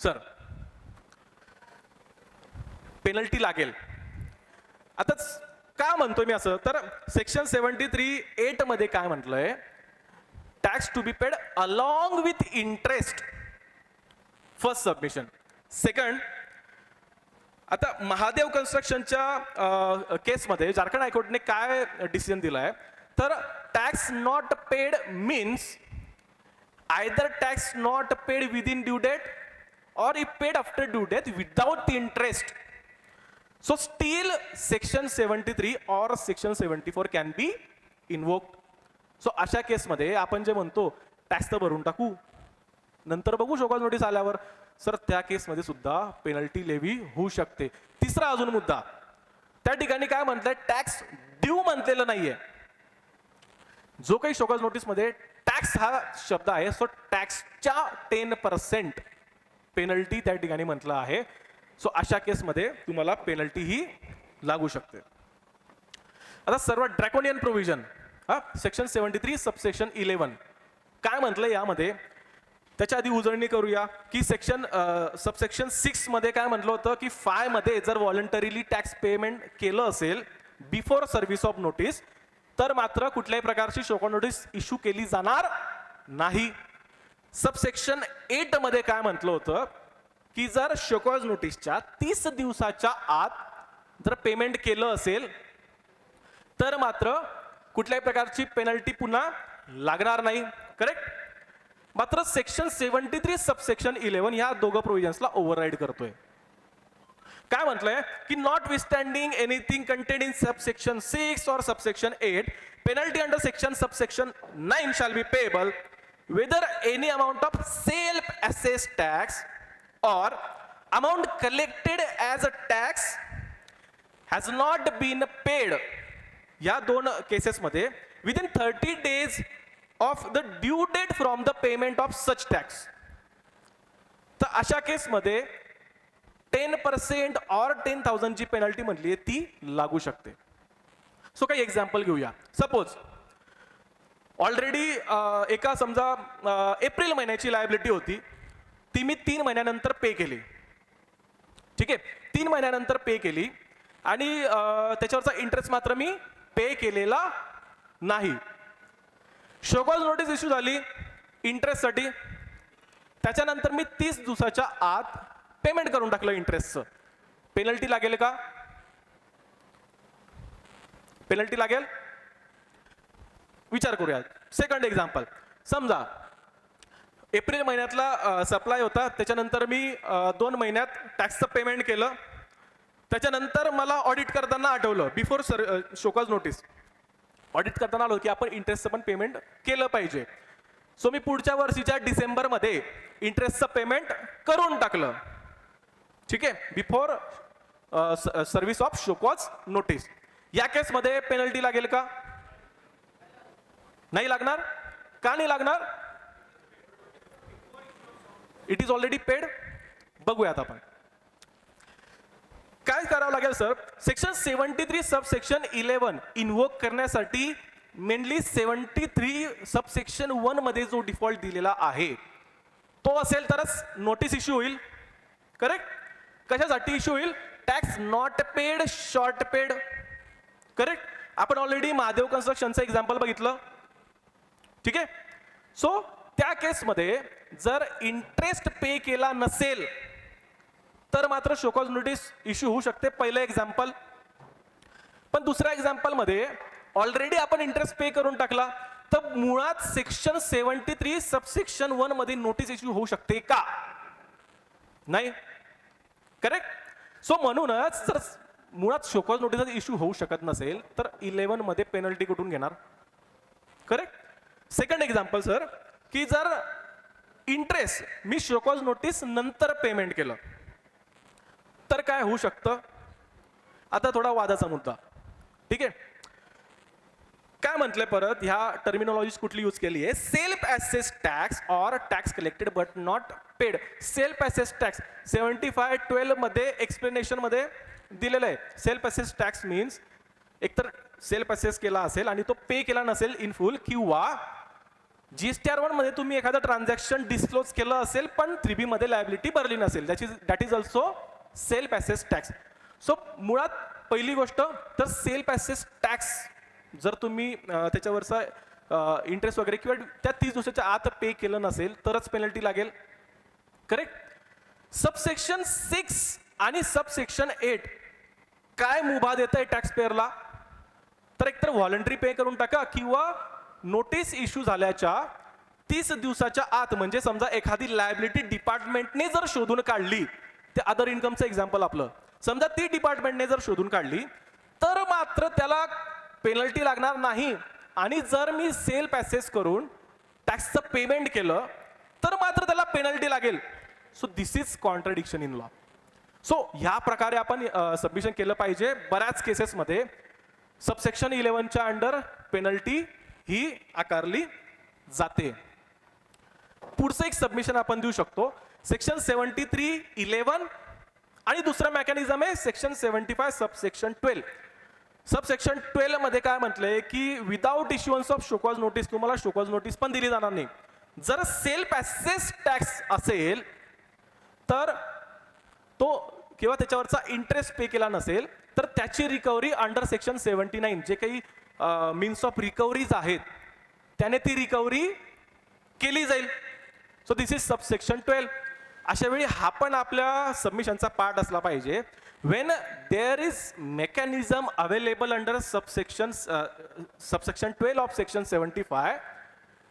सर, पेनल्टी लागेल. आता का म्हणतोय मी असं? तर सेक्शन 73(8) मध्ये काय म्हटलंय? Tax to be paid along with interest. First submission. Second, आता महादेव कन्स्ट्रक्शनच्या केसमध्ये झारखंड हायकोर्टने काय डिसिजन दिलाय, तर tax not paid means either tax not paid within due date or if paid after due date without interest. So still section 73 or section 74 can be invoked. So अशा केसमध्ये आपण जे म्हणतो टॅक्स तर भरून टाकू, नंतर बघू शोकॉज नोटीस आल्यावर, सर त्या केसमध्ये सुद्धा पेनल्टी लेवी होऊ शकते. तिसरा अजून मुद्दा, त्या ठिकाणी काय म्हणताय, टॅक्स ड्यू म्हटलेलं नाहीये. जो काही शोकॉज नोटीस मध्ये टॅक्स हा शब्द आहे, सो टॅक्सच्या 10% पेनल्टी त्या ठिकाणी म्हटलं आहे. सो अशा केसमध्ये तुम्हाला पेनल्टी ही लागू शकते. आता सर्वात ड्रॅकोनियन प्रोव्हिजन, सेक्शन 73 सबसेक्शन 11 काय म्हटलं यामध्ये, त्याच्या आधी उजळणी करूया की सबसेक्शन 6 मध्ये काय म्हटलं होतं की 5 मध्ये जर व्हॉलंटरीली टॅक्स पेमेंट केलं असेल बिफोर सर्व्हिस ऑफ नोटीस, तर मात्र कुठल्याही प्रकारची शोकॉज नोटीस इश्यू केली जाणार नाही. सबसेक्शन 8 मध्ये काय म्हटलं होतं की जर शोकॉज नोटीसच्या 30 दिवसाच्या आत जर पेमेंट केलं असेल तर मात्र कुठल्याही प्रकारची पेनल्टी पुन्हा लागणार नाही. करेक्ट. मात्र सेक्शन 73 सबसेक्शन 11 या दोघं प्रोव्हिजन्सला ओव्हरराईड करतोय. काय म्हटलंय की notwithstanding anything contained in subsection 6 और subsection 8, penalty under section subsection 9 shall be payable whether any amount of self-assessed tax or amount collected as a tax has not been paid. या दोन केसेसमध्ये within 30 days of the due date from the payment of such tax. तर अशा केसमध्ये 10% और 10,000 जी पेनल्टी म्हटली ती लागू शकते. सो काही एक्झाम्पल घेऊया. सपोज ऑलरेडी एका समजा एप्रिल महिन्याची लायबिलिटी होती, ती मी 3 महिन्यानंतर पे केली. ठीक आहे, 3 महिन्यानंतर पे केली आणि त्याच्यावरचा इंटरेस्ट मात्र मी पे केलेला नाही. शोकॉज नोटीस इश्यू झाली इंटरेस्टसाठी, त्याच्यानंतर मी 30 दिवसाच्या आत पेमेंट करून टाकलं इंटरेस्टचं. पेनल्टी लागेल का? पेनल्टी लागेल? विचार करूया. सेकंड एक्झाम्पल, समजा एप्रिल महिन्यातला सप्लाय होता, त्याच्यानंतर मी 2 महिन्यात टॅक्सचं पेमेंट केलं. त्याच्यानंतर मला ऑडिट करताना आठवलं, बिफोर शोकॉज नोटीस ऑडिट करताना आलो की आपण इंटरेस्टचं पण पेमेंट केलं पाहिजे. सो मी पुढच्या वर्षीच्या डिसेंबरमध्ये इंटरेस्टचं पेमेंट करून टाकलं. ठीक आहे, before service of show cause notice. या केसमध्ये पेनल्टी लागेल का? नाही लागणार. का नाही लागणार? It is already paid. बघूयात आपण काय करावं लागेल. सर, सेक्शन 73 सबसेक्शन 11 इन्व्होक करण्यासाठी मेनली 73 सबसेक्शन 1 मध्ये जो डिफॉल्ट दिलेला आहे तो असेल तरच नोटीस इश्यू होईल. करेक्ट. कशासाठी इश्यू होईल? Tax not paid, short paid. Correct. आपण ऑलरेडी महादेव कन्स्ट्रक्शनचं एक्झाम्पल बघितलं. ठीक आहे. सो त्या केसमध्ये जर इंटरेस्ट पे केला नसेल तर मात्र शोकॉज नोटीस इश्यू होऊ शकते. पहिलं एक्झाम्पल. पण दुसऱ्या एक्झाम्पल मध्ये ऑलरेडी आपण इंटरेस्ट पे करून टाकला, तर मुळात सेक्शन 73 सबसेक्शन 1 मध्ये नोटीस इश्यू होऊ शकते का? नाही. करेक्ट. सो म्हणूनच जर मुळात शोकॉज नोटीस इश्यू होऊ शकत नसेल तर 11 मध्ये पेनल्टी कुठून घेणार? करेक्ट. सेकंड एक्झाम्पल सर, की जर इंटरेस्ट मी शोकॉज नोटीस नंतर पेमेंट केलं तर काय होऊ शकतं? आता थोडा वादाचा मुद्दा. ठीक आहे. काय म्हटलंय परत, ह्या टर्मिनॉलॉजी कुठली यूज केली आहे? सेल्फ असेस टॅक्स और tax collected but not paid. Self assess tax 75(12) मध्ये एक्सप्लेनेशन मध्ये दिलेलं आहे. सेल्फ असेस टॅक्स मीन्स एकतर सेल्फ असेस केला असेल आणि तो पे केला नसेल इन फुल, किंवा GSTR1 मध्ये तुम्ही एखादं ट्रान्झॅक्शन डिस्क्लोज केलं असेल पण 3B मध्ये लायबिलिटी भरली नसेल, that is also self assess tax. So मुळात पहिली गोष्ट तर सेल्फ असेस टॅक्स जर तुम्ही त्याच्यावरचा इंटरेस्ट वगैरे किंवा त्या 30 दिवसाच्या आत पे केलं नसेल तरच पेनल्टी लागेल. करेक्ट. सबसेक्शन 6 आणि सबसेक्शन 8 काय मुभा देत आहे टॅक्स पेअरला, तर एकतर व्हॉलंटरी पे करून टाका किंवा नोटीस इश्यू झाल्याच्या 30 दिवसाच्या आत, म्हणजे समजा एखादी लायबिलिटी डिपार्टमेंटने जर शोधून काढली, ते अदर इन्कमचं एक्झाम्पल आपलं, समजा ती डिपार्टमेंटने जर शोधून काढली तर मात्र त्याला पेनल्टी लागणार नाही. आणि जर मी सेल पॅसेस करून टॅक्सचं पेमेंट केलं तर मात्र त्याला पेनल्टी लागेल. So this is contradiction in law. So ह्या प्रकारे आपण सबमिशन केलं पाहिजे. बऱ्याच केसेसमध्ये सबसेक्शन 11च्या अंडर पेनल्टी ही आकारली जाते. पुढचं एक सबमिशन आपण देऊ शकतो सेक्शन 73(11) आणि दुसरं मेकॅनिझम आहे सेक्शन 75 सबसेक्शन 12. सबसेक्शन 12 मध्ये काय म्हटलंय की विदाउट इश्युअन्स ऑफ शोकॉज नोटीस तुम्हाला शोकॉज नोटीस पण दिली जाणार नाही. जर सेल पॅसेस टॅक्स असेल तर तो किंवा त्याच्यावरचा इंटरेस्ट पे केला नसेल तर त्याची रिकव्हरी अंडर सेक्शन 79 जे काही मीन्स ऑफ रिकव्हरीज आहेत त्याने ती रिकव्हरी केली जाईल. So this is subsection 12. अशा वेळी हा पण आपल्या सबमिशनचा पार्ट असला पाहिजे. Wien there is mechanism available under subsection 12 of section 75,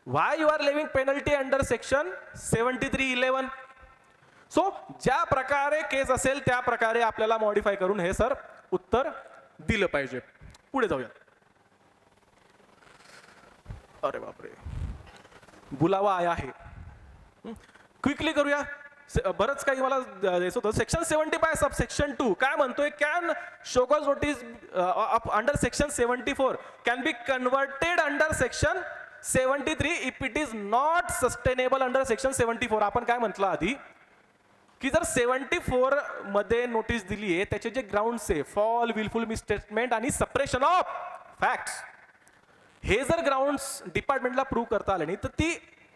why you are levying penalty under section 73(11). So ज्या प्रकारे केस असेल त्या प्रकारे आपल्याला मॉडिफाय करून हे सर उत्तर दिलं पाहिजे. पुढे जाऊया. अरे बापरे, बुलावा आया आहे. क्विकली करूया. बरंच काही मला द्यायचं होतं. सेक्शन 75 सबसेक्शन 2 काय म्हणतोय, can show cause notice under section 74 can be converted under section 73 if it is not sustainable under section 74. आपण काय म्हटलं आधी की जर 74 मध्ये नोटीस दिली आहे त्याचे जे ग्राउंड्स आहे फॉल, विलफुल मिसस्टेटमेंट आणि सप्रेशन ऑफ फॅक्ट्स, हे जर ग्राउंड्स डिपार्टमेंटला प्रूव्ह करता आले नाही तर ती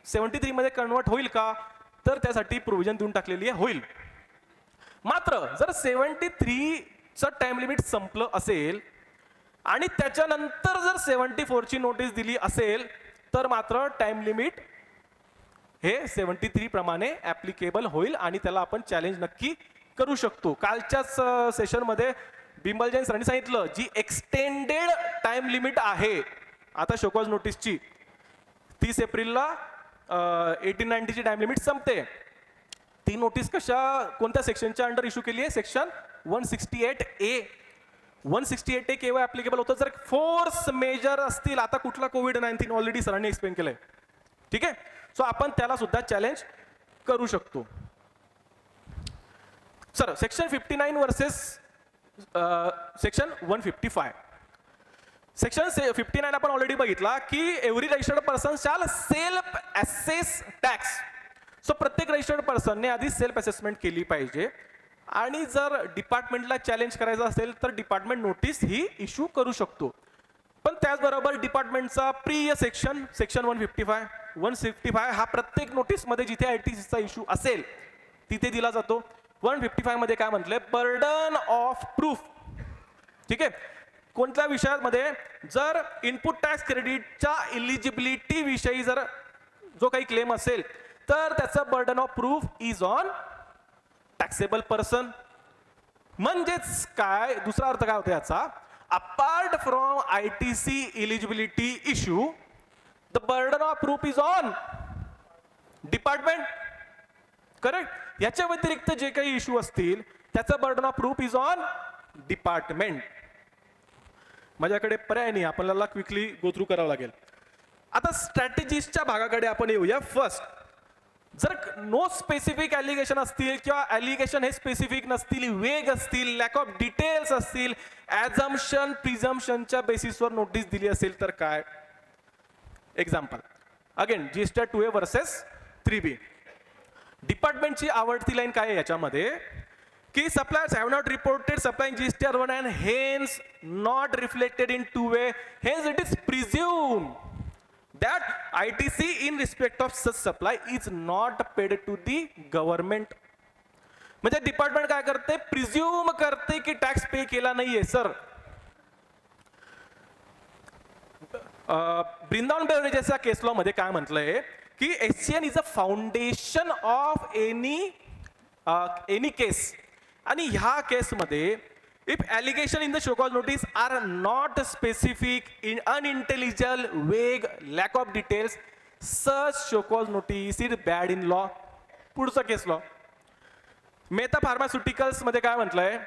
73 मध्ये कन्वर्ट होईल का, तर त्यासाठी प्रोव्हिजन देऊन टाकलेली आहे, होईल. मात्र जर 73चं टाइम लिमिट संपलं असेल आणि त्याच्यानंतर जर 74 ची नोटीस दिली असेल तर मात्र टाइम लिमिट हे 73 प्रमाणे ऍप्लिकेबल होईल आणि त्याला आपण चॅलेंज नक्की करू शकतो. कालच्याच सेशनमध्ये बिमल जैन सरांनी सांगितलं जी एक्सटेंडेड टाइम लिमिट आहे आता शोकॉज नोटीसची 30 एप्रिलला 1890 ची टाइम लिमिट संपते. ती नोटीस कोणत्या सेक्शनच्या अंडर इश्यू केली आहे, सेक्शन 168A. 168A केव्हा ऍप्लिकेबल होतं जर फोर्स मेजर असतील. आता कुठला कोविड-19 ऑलरेडी सरांनी एक्सप्लेन केलंय, ठीक आहे. सो आपण त्याला सुद्धा चॅलेंज करू शकतो. Sir section 59 versus section 155. Section 59 आपण ऑलरेडी बघितला की every registered person shall self assess tax. So प्रत्येक रजिस्टर्ड पर्सनने आधी सेल्फ असेसमेंट केली पाहिजे आणि जर डिपार्टमेंटला चॅलेंज करायचं असेल तर डिपार्टमेंट नोटीस ही इश्यू करू शकतो. पण त्याचबरोबर डिपार्टमेंटचा प्रिय सेक्शन 155 हा प्रत्येक नोटीसमध्ये जिथे ITCचा इश्यू असेल तिथे दिला जातो. 155 मध्ये काय म्हटलंय, बर्डन ऑफ प्रूफ, ठीक आहे. कोणत्या विषयामध्ये जर इनपुट टॅक्स क्रेडिटच्या इलिजिबिलिटी विषयी जर जो काही क्लेम असेल तर त्याचं burden of proof is on taxable person. म्हणजेच काय, दुसरा अर्थ काय होतो याचा, apart from ITC eligibility issue the burden of proof is on department, correct. याच्या व्यतिरिक्त जे काही इश्यू असतील त्याचं burden of proof is on department. माझ्याकडे पर्याय नाही, आपल्याला क्विकली गो थ्रू करावं लागेल. आता स्ट्रॅटेजीजच्या भागाकडे आपण येऊया. फर्स्ट, जर नो स्पेसिफिक ॲलिगेशन असतील किंवा ॲलिगेशन हे स्पेसिफिक नसतील, वेग असतील, लॅक ऑफ डिटेल्स असतील, ॲझम्पशन प्रिझम्पशनच्या बेसिसवर नोटीस दिली असेल तर काय. Example again GSTR 2A versus 3B. डिपार्टमेंटची आवडती लाईन काय आहे याच्यामध्ये की suppliers have not reported supplying GSTR 1 and hence not reflected in 2A, hence it is presumed that ITC in respect of such supply is not paid to the government. म्हणजे डिपार्टमेंट काय करते, प्रिझ्यूम करते की टॅक्स पे केला नाहीये. सर ब्रिंदावन बेवरेजेसच्या केस लॉ मध्ये काय म्हटलंय की SCN is a foundation of any case. आणि ह्या केसमध्ये if allegation in the show cause notice are not specific in unintelligible vague lack of details such show cause notice is bad in law. पुढचा केस लॉ मेथा फार्मास्युटिकल्स मध्ये काय म्हटलंय,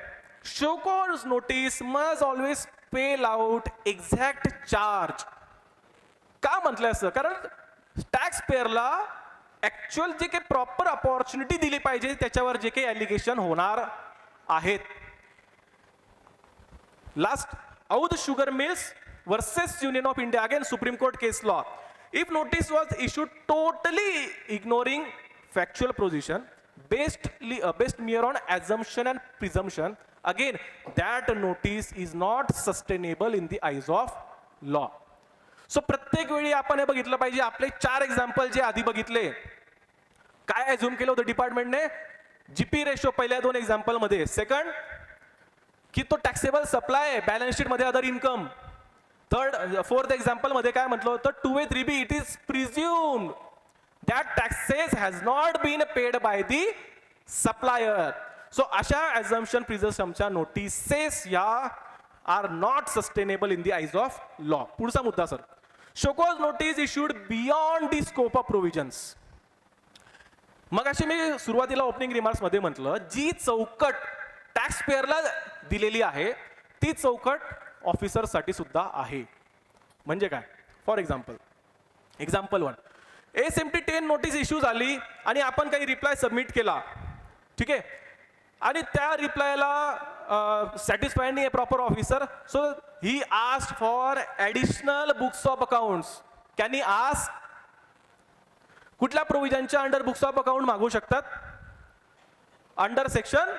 show cause notice must always पेल आउट एक्झॅक्ट चार्ज. का म्हटलंय असं, कारण टॅक्स पेअरला ऍक्च्युअल जे काही प्रॉपर अपॉर्च्युनिटी दिली पाहिजे त्याच्यावर जे काही ॲलिगेशन होणार आहेत. Last Aundh sugar mills versus union of India, again supreme court case law. If notice was issued totally ignoring factual position based mere on assumption and presumption, again that notice is not sustainable in the eyes of law. So प्रत्येक वेळी आपण हे बघितलं पाहिजे, आपले 4 एक्झाम्पल जे आधी बघितले काय अझ्युम केलं होतं डिपार्टमेंटने, जीपी रेशो पहिल्या 2 एक्झाम्पल मध्ये, सेकंड की तो टॅक्सेबल सप्लाय बॅलन्स शीट मध्ये other income, third fourth example मध्ये काय म्हटलं होतं 2A 3B it is presumed that taxes has not been paid by the supplier. So अशा assumption presumption notices या are not sustainable in the eyes of law. पुढचा मुद्दा sir, show cause notice issued beyond the scope of provisions. मग अशी मी सुरुवातीला ओपनिंग रिमार्क्स मध्ये म्हटलं, जी चौकट टॅक्स पेअरला दिलेली आहे ती चौकट ऑफिसर साठी सुद्धा आहे. म्हणजे काय, for example 1, SMT 10 notice issue झाली आणि आपण काही रिप्लाय सबमिट केला, ठीक आहे, आणि त्या रिप्लायला सॅटिस्फाईड नाही आहे proper officer, so he asked for additional books of accounts. Can he ask कुठल्या प्रोव्हिजनच्या अंडर बुक्स ऑफ अकाउंट मागू शकतात, अंडर सेक्शन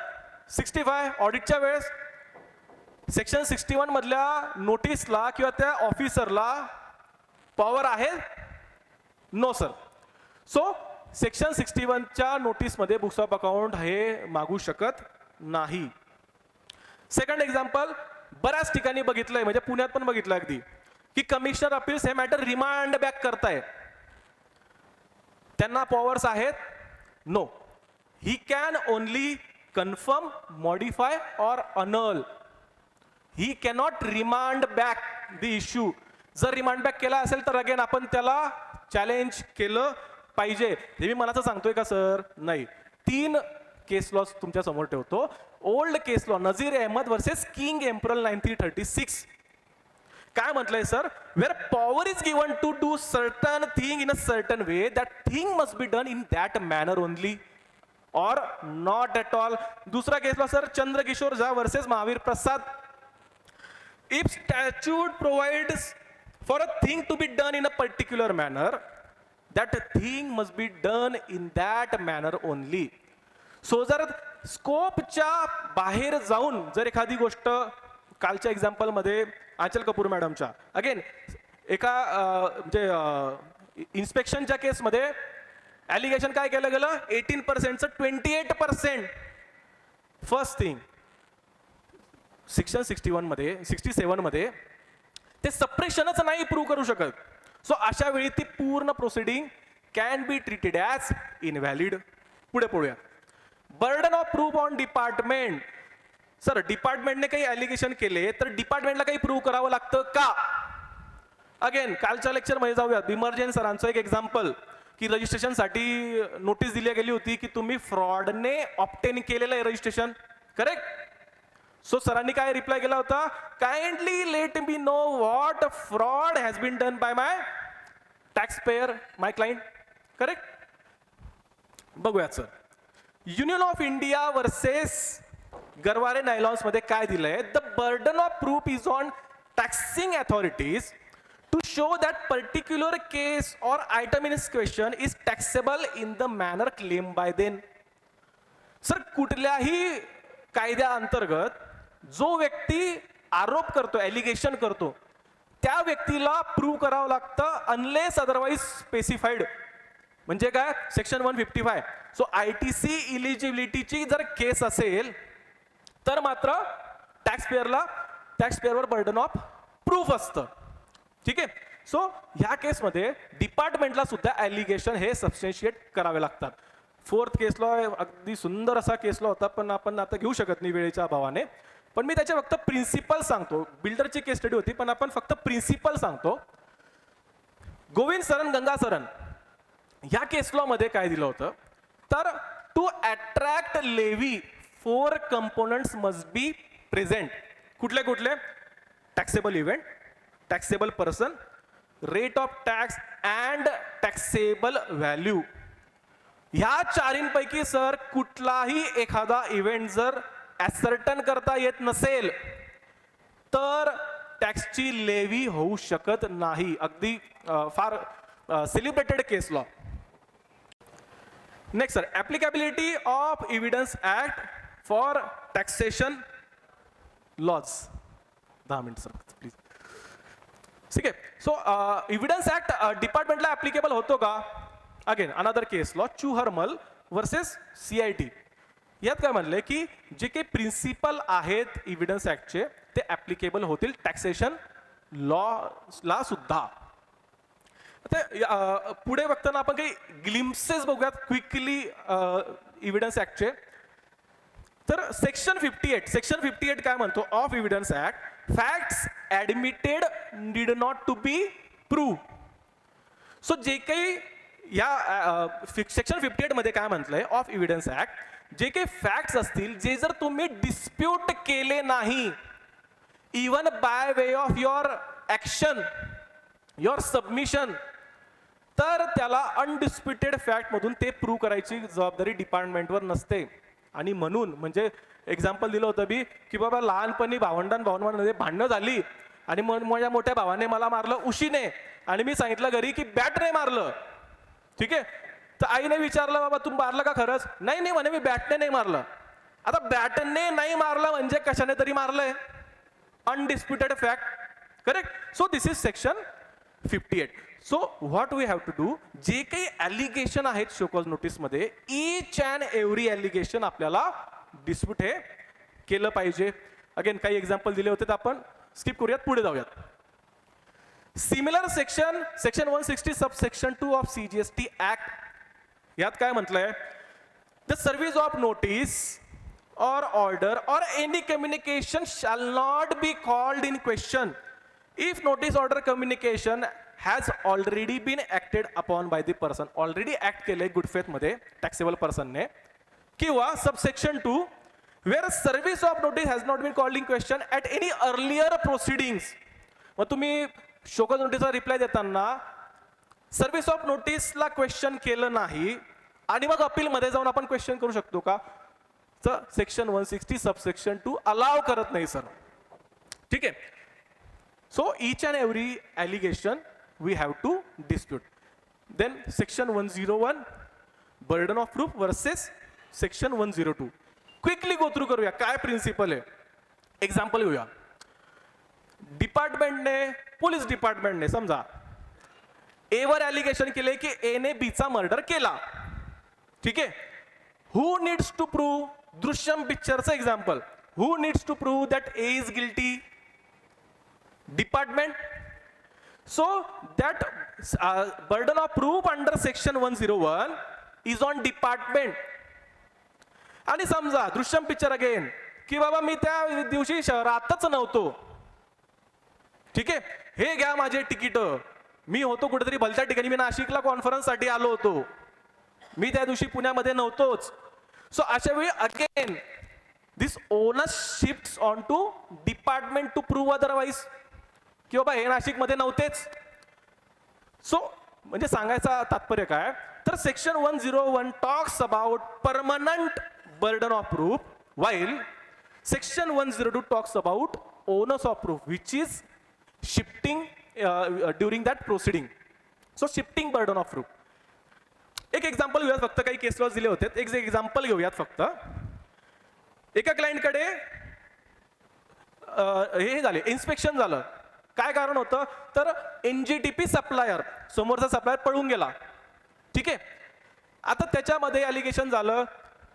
65 ऑडिटच्या वेळेस. सेक्शन 61 मधल्या नोटीसला किंवा त्या ऑफिसरला पॉवर आहे, नो सर. सो सेक्शन 61च्या नोटीसमध्ये बुक्स ऑफ अकाउंट हे मागू शकत नाही. सेकंड एक्झाम्पल बऱ्याच ठिकाणी बघितलंय, म्हणजे पुण्यात पण बघितलं अगदी, की कमिशनर अपील्स हे मॅटर रिमांड बॅक करतायत, त्यांना पॉवर्स आहेत, no. He can only confirm, modify or annul. He cannot remand back the issue. जर रिमांड बॅक केला असेल तर अगेन आपण त्याला चॅलेंज केलं पाहिजे. हे मी मनाचं सांगतोय का सर, नाही. 3 केस लॉ तुमच्या समोर ठेवतो. Old case law Nazir Ahmad versus King Emperor 1936. काय म्हटलंय sir, where power is given to do certain thing in a certain way, that thing must be done in that manner only और नॉट एट ऑल. दुसरा case law sir Chandrakishore Jha versus Mahavir Prasad. If statute provides for a thing to be done in a particular manner, that thing must be done in that manner only. So जर स्कोपच्या बाहेर जाऊन जर एखादी गोष्ट, कालच्या एक्झाम्पल मध्ये आंचल कपूर मॅडमच्या, अगेन एका म्हणजे इन्स्पेक्शनच्या केसमध्ये ॲलिगेशन काय केलं गेलं, 18%चं 28%. फर्स्ट थिंग सेक्शन 67 मध्ये ते सप्रेशनच नाही प्रूव्ह करू शकत. सो अशा वेळी ती पूर्ण proceeding can be treated as invalid. पुढे पळूया. Burden of proof on department. Sir डिपार्टमेंटने काही ॲलिगेशन केले तर डिपार्टमेंटला काही प्रूव्ह करावं लागतं का. अगेन कालच्या लेक्चरमध्ये जाऊया. बिमर्जन सरांचं एक एक्झाम्पल, की रजिस्ट्रेशनसाठी नोटीस दिली गेली होती की तुम्ही फ्रॉडने ऑप्टेन केलेलं आहे रजिस्ट्रेशन, करेक्ट. सो सरांनी काय रिप्लाय केला होता, kindly let me know what fraud has been done by my tax payer my client, correct. बघूयात sir, union of India versus Garware Nylons मध्ये काय दिलंय, the burden of proof is on taxing authorities to show that particular case or item in question is taxable in the manner claim by them. Sir कुठल्याही कायद्या अंतर्गत जो व्यक्ती आरोप करतो, ॲलिगेशन करतो, त्या व्यक्तीला प्रूव्ह करावं लागतं अनलेस अदरवाईज स्पेसिफाईड. म्हणजे काय, सेक्शन 155. सो ITC इलिजिबिलिटीची जर केस असेल तर मात्र टॅक्स पेअरवर बर्डन ऑफ प्रूफ असतं, ठीक आहे. सो ह्या केसमध्ये डिपार्टमेंटला सुद्धा ॲलिगेशन हे सबस्टेन्शिएट करावे लागतात. 4th केस लॉ अगदी सुंदर असा केस लॉ होता, पण आपण आता घेऊ शकत नाही वेळेच्या अभावाने. पण मी त्याचे फक्त प्रिन्सिपल सांगतो. बिल्डरची केस स्टडी होती, पण आपण फक्त प्रिन्सिपल सांगतो. गोविंद सरन गंगा सरन या केस लॉ मध्ये काय दिलं होतं, तर to attract levy 4 components must be present. कुठले कुठले? Taxable event, taxable person, rate of tax and taxable value. ह्या चारींपैकी सर कुठलाही एखादा इव्हेंट जर ॲसर्टन करता येत नसेल तर टॅक्सची लेवी होऊ शकत नाही. अगदी फार celebrated case law. Next sir, applicability of evidence act for taxation laws. 10 minute sir please. ठीक आहे. सो एव्हिडन्स ऍक्ट डिपार्टमेंटला ऍप्लिकेबल होतो का? Again another case law, Chuharmal versus CIT. यात काय म्हणलंय की जे काही प्रिन्सिपल आहेत एव्हिडन्स ऍक्टचे ते ऍप्लिकेबल होतील टॅक्सेशन लॉला सुद्धा. पुढे बघताना आपण काही ग्लिम्सेस बघूयात क्विकली एव्हिडन्स ऍक्टचे. तर सेक्शन 58 काय म्हणतो of evidence act, facts admitted need not to be prove. So जे काही या सेक्शन 58 मध्ये काय म्हटलंय ऑफ एव्हिडन्स ऍक्ट, जे काही फॅक्ट्स असतील जे जर तुम्ही डिस्प्यूट केले नाही, even by way of your action, your submission, तर त्याला अनडिस्प्युटेड फॅक्ट मधून ते प्रूव्ह करायची जबाबदारी डिपार्टमेंटवर नसते. आणि म्हणून म्हणजे एक्झाम्पल दिलं होतं बी की बाबा लहानपणी भावंडांमध्ये भांडणं झाली आणि माझ्या मोठ्या भावाने मला मारलं उशीने आणि मी सांगितलं घरी की बॅटने मारलं. ठीक आहे. तर आईने विचारलं बाबा तू मारलं का खरंच? नाही नाही म्हणे मी बॅटने नाही मारलं. आता बॅटने नाही मारलं म्हणजे कशाने तरी मारलंय. Undisputed fact. Correct. So this is section 58. So what we have to do, जे काही ॲलिगेशन आहेत शोकॉज नोटीस मध्ये, ईच अँड एव्हरी ॲलिगेशन आपल्याला डिस्प्यूट हे केलं पाहिजे. अगेन काही एक्झाम्पल दिले होते तर आपण स्किप करूयात, पुढे जाऊयात. Similar section 160 subsection 2 of CGST act. यात काय म्हटलंय, the service of notice or order or any communication shall not be called in question if notice order communication has already been acted upon by the person. Already act केले गुड फेथ मध्ये टॅक्सेबल पर्सन ने. किंवा subsection 2 where service of notice has not been called in question at any earlier proceedings. मग तुम्ही शोकॉज नोटीसचा रिप्लाय देताना सर्व्हिस ऑफ नोटीसला क्वेश्चन केलं नाही आणि मग अपील मध्ये जाऊन आपण क्वेश्चन करू शकतो का? तर सेक्शन 160 सबसेक्शन 2 अलाव करत नाही सर. ठीक आहे. So each and every allegation we have to dispute. Then section 101 burden of proof versus section 102. Quickly go through करूया काय प्रिन्सिपल आहे. एक्झाम्पल घेऊया. डिपार्टमेंटने, पोलीस डिपार्टमेंटने समजा ए वर ॲलिगेशन केले की ए ने बी चा मर्डर केला. ठीक आहे. Who needs to prove, Drishyam पिक्चरचं example, who needs to prove that A is guilty? Department. So that burden of proof under section 101 is on department. आणि समजा दृश्यम पिक्चर अगेन की बाबा मी त्या दिवशी शहरातच नव्हतो. ठीक आहे. हे घ्या माझे तिकीट, मी होतो कुठेतरी भलत्या ठिकाणी, मी नाशिकला कॉन्फरन्ससाठी आलो होतो, मी त्या दिवशी पुण्यामध्ये नव्हतोच. सो अशा वेळी again this onus shifts on to department to prove otherwise की बाबा हे नाशिकमध्ये नव्हतेच. सो म्हणजे सांगायचा तात्पर्य काय, तर section 101 talks about permanent burden of proof while section 102 talks about onus of proof which is shifting during that proceeding. So shifting burden of proof. एक एक्झाम्पल घेऊयात फक्त, काही केस लॉज दिले होते, एक एक्झाम्पल घेऊयात फक्त. एका क्लायंटकडे हे झाले, इन्स्पेक्शन झालं. काय कारण होतं, तर NGTP सप्लायर, समोरचा सप्लायर पळून गेला. ठीक आहे. आता त्याच्यामध्ये ॲलिगेशन झालं,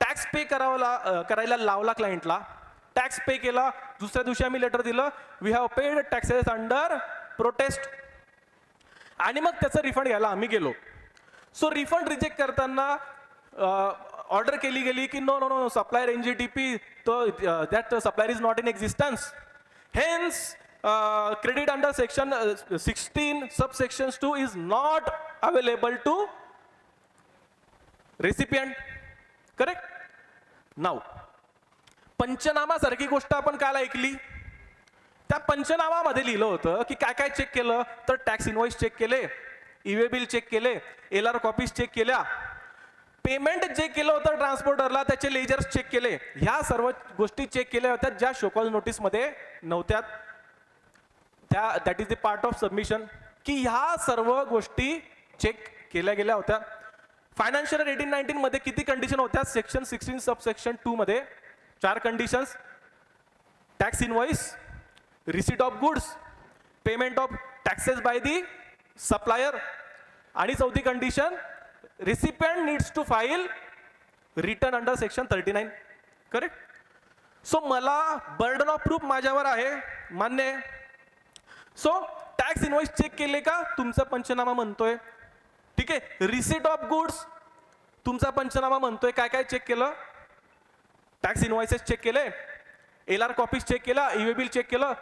टॅक्स पे करायला लावला क्लायंटला, टॅक्स पे केला. दुसऱ्या दिवशी आम्ही लेटर दिलं, we have paid taxes under protest, आणि मग त्याचं रिफंड घ्यायला आम्ही गेलो. सो रिफंड रिजेक्ट करताना ऑर्डर केली गेली की no no no supplier NGTP तो that supplier is not in existence, hence credit under section 16 subsections 2 is not available to recipient. Correct? Now पंचनामा सारखी गोष्ट आपण काल ऐकली. त्या पंचनामामध्ये लिहिलं होतं की काय काय चेक केलं, तर टॅक्स इनवॉइस चेक केले, ईवे बिल चेक केले, एलआर कॉपीज चेक केल्या, पेमेंट जे केलं होतं ट्रान्सपोर्टरला त्याचे लेजर्स चेक केले. ह्या सर्व गोष्टी चेक केल्या होत्या ज्या शोकॉज नोटीसमध्ये नव्हत्या. That is the part of submission की ह्या सर्व गोष्टी चेक केल्या गेल्या होत्या. फायनान्शियल 18-19 मध्ये किती कंडिशन होत्या? सेक्शन 16 सबसेक्शन 2 मध्ये 4 conditions: tax invoice, receipt of goods, payment of taxes by the supplier, आणि चौथी condition recipient needs to file return under section 39. Correct? So मला बर्डन ऑफ प्रूफ माझ्यावर आहे, मान्य आहे. सो टॅक्स इनवॉइस चेक केले का? तुमचा पंचनामा म्हणतोय. ठीक आहे. रिसीट ऑफ गुड्स तुमचा पंचनामा म्हणतोय. काय काय चेक केलं? टॅक्स इनवॉइसेस चेक केले, एलआर कॉपीज चेक केला, ईवे बिल चेक केलं.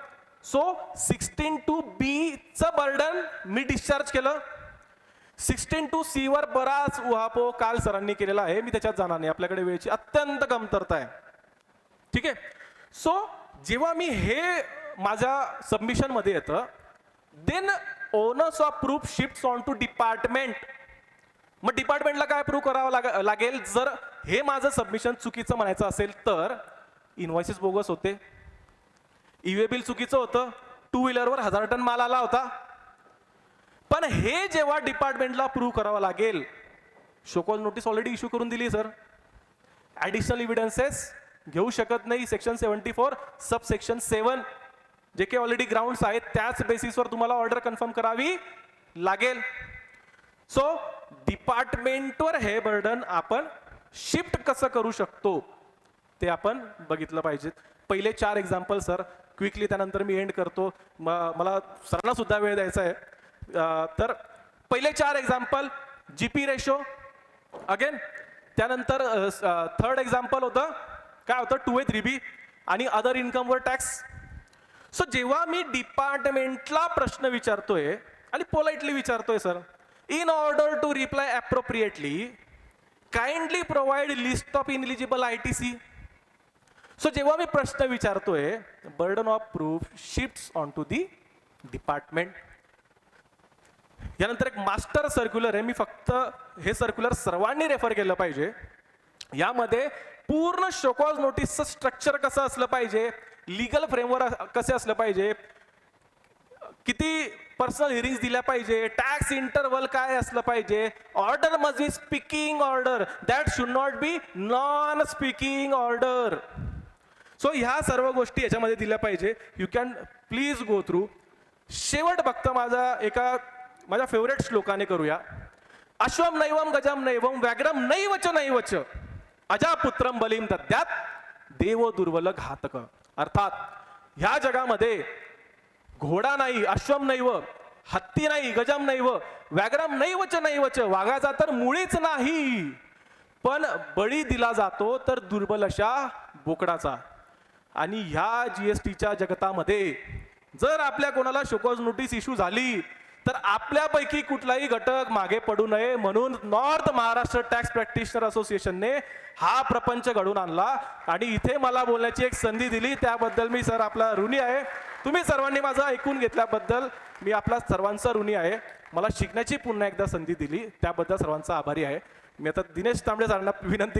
सो 16(2)B चं बर्डन मी डिस्चार्ज केलं. 16(2)C वर बराच उहापोह काल सरांनी केलेला आहे, मी त्याच्यात जाणार नाही, आपल्याकडे वेळेची अत्यंत कमतरता आहे. ठीक आहे. सो जेव्हा मी हे माझ्या सबमिशन मध्ये येतं, then onus of proof shifts on to department. मग डिपार्टमेंटला काय प्रूव्ह करावं लागेल? जर हे माझं सबमिशन चुकीचं म्हणायचं असेल तर इनव्हॉइसेस बोगस होते, ईवे बिल चुकीचं होतं, 2 व्हीलरवर 1000 टन माल आला होता. पण हे जेव्हा डिपार्टमेंटला प्रूव्ह करावं लागेल, शोकॉज नोटीस ऑलरेडी इश्यू करून दिली सर, ऍडिशनल इव्हिडन्सेस घेऊ शकत नाही. सेक्शन 74 सब सेक्शन 7 जे काही ऑलरेडी ग्राउंड्स आहेत त्याच बेसिसवर तुम्हाला ऑर्डर कन्फर्म करावी लागेल. सो डिपार्टमेंटवर हे बर्डन आपण शिफ्ट कसं करू शकतो ते आपण बघितलं पाहिजे. पहिले 4 एक्झाम्पल सर क्विकली, त्यानंतर मी एंड करतो, मला सरांना सुद्धा वेळ द्यायचा आहे. तर पहिले 4 एक्झाम्पल: जीपी रेशो अगेन, त्यानंतर 3rd एक्झाम्पल होतं काय होतं 2A3B आणि अदर इन्कमवर टॅक्स. सो जेव्हा मी डिपार्टमेंटला प्रश्न विचारतोय आणि पोलाइटली विचारतोय, sir in order to reply appropriately kindly provide list of ineligible ITC. So जेव्हा मी प्रश्न विचारतोय, burden of proof shifts on to the department. यानंतर एक मास्टर सर्क्युलर आहे, मी फक्त हे सर्क्युलर सर्वांनी रेफर केलं पाहिजे. यामध्ये पूर्ण शोकॉज नोटीसचं स्ट्रक्चर कसं असलं पाहिजे, लीगल फ्रेमवर्क कसे असलं पाहिजे, किती पर्सनल हिअरिंग्स दिल्या पाहिजे, टॅक्स इंटरवल काय असलं पाहिजे, order must be speaking order, that should not B non speaking order. So ह्या सर्व गोष्टी याच्यामध्ये दिल्या पाहिजे. You can please go through. शेवट फक्त माझ्या फेवरेट श्लोकाने करूया. अश्वम नैवम गजम नैवम व्याघ्रम नैवच नैवच अजापुत्रम बलिम दद्यात देव दुर्बल घातक. अर्थात ह्या जगामध्ये घोडा नाही, अश्वम नैव, हत्ती नाही, गजम नैव, व्याघ्रम नैवच नैवच, वाघाचा तर मुळीच नाही, पण बळी दिला जातो तर दुर्बल अशा बोकडाचा. आणि ह्या GSTच्या जगतामध्ये जर आपल्या कोणाला शोकॉज नोटीस इश्यू झाली तर आपल्यापैकी कुठलाही घटक मागे पडू नये म्हणून नॉर्थ महाराष्ट्र टॅक्स प्रॅक्टिशनर असोसिएशनने हा प्रपंच घडून आणला आणि इथे मला बोलण्याची एक संधी दिली, त्याबद्दल मी सर आपला ऋणी आहे. तुम्ही सर्वांनी माझं ऐकून घेतल्याबद्दल मी आपला सर्वांचा ऋणी आहे. मला शिकण्याची पुन्हा एकदा संधी दिली त्याबद्दल सर्वांचा आभारी आहे. मी आता दिनेश तांबडे सरांना विनंती करतो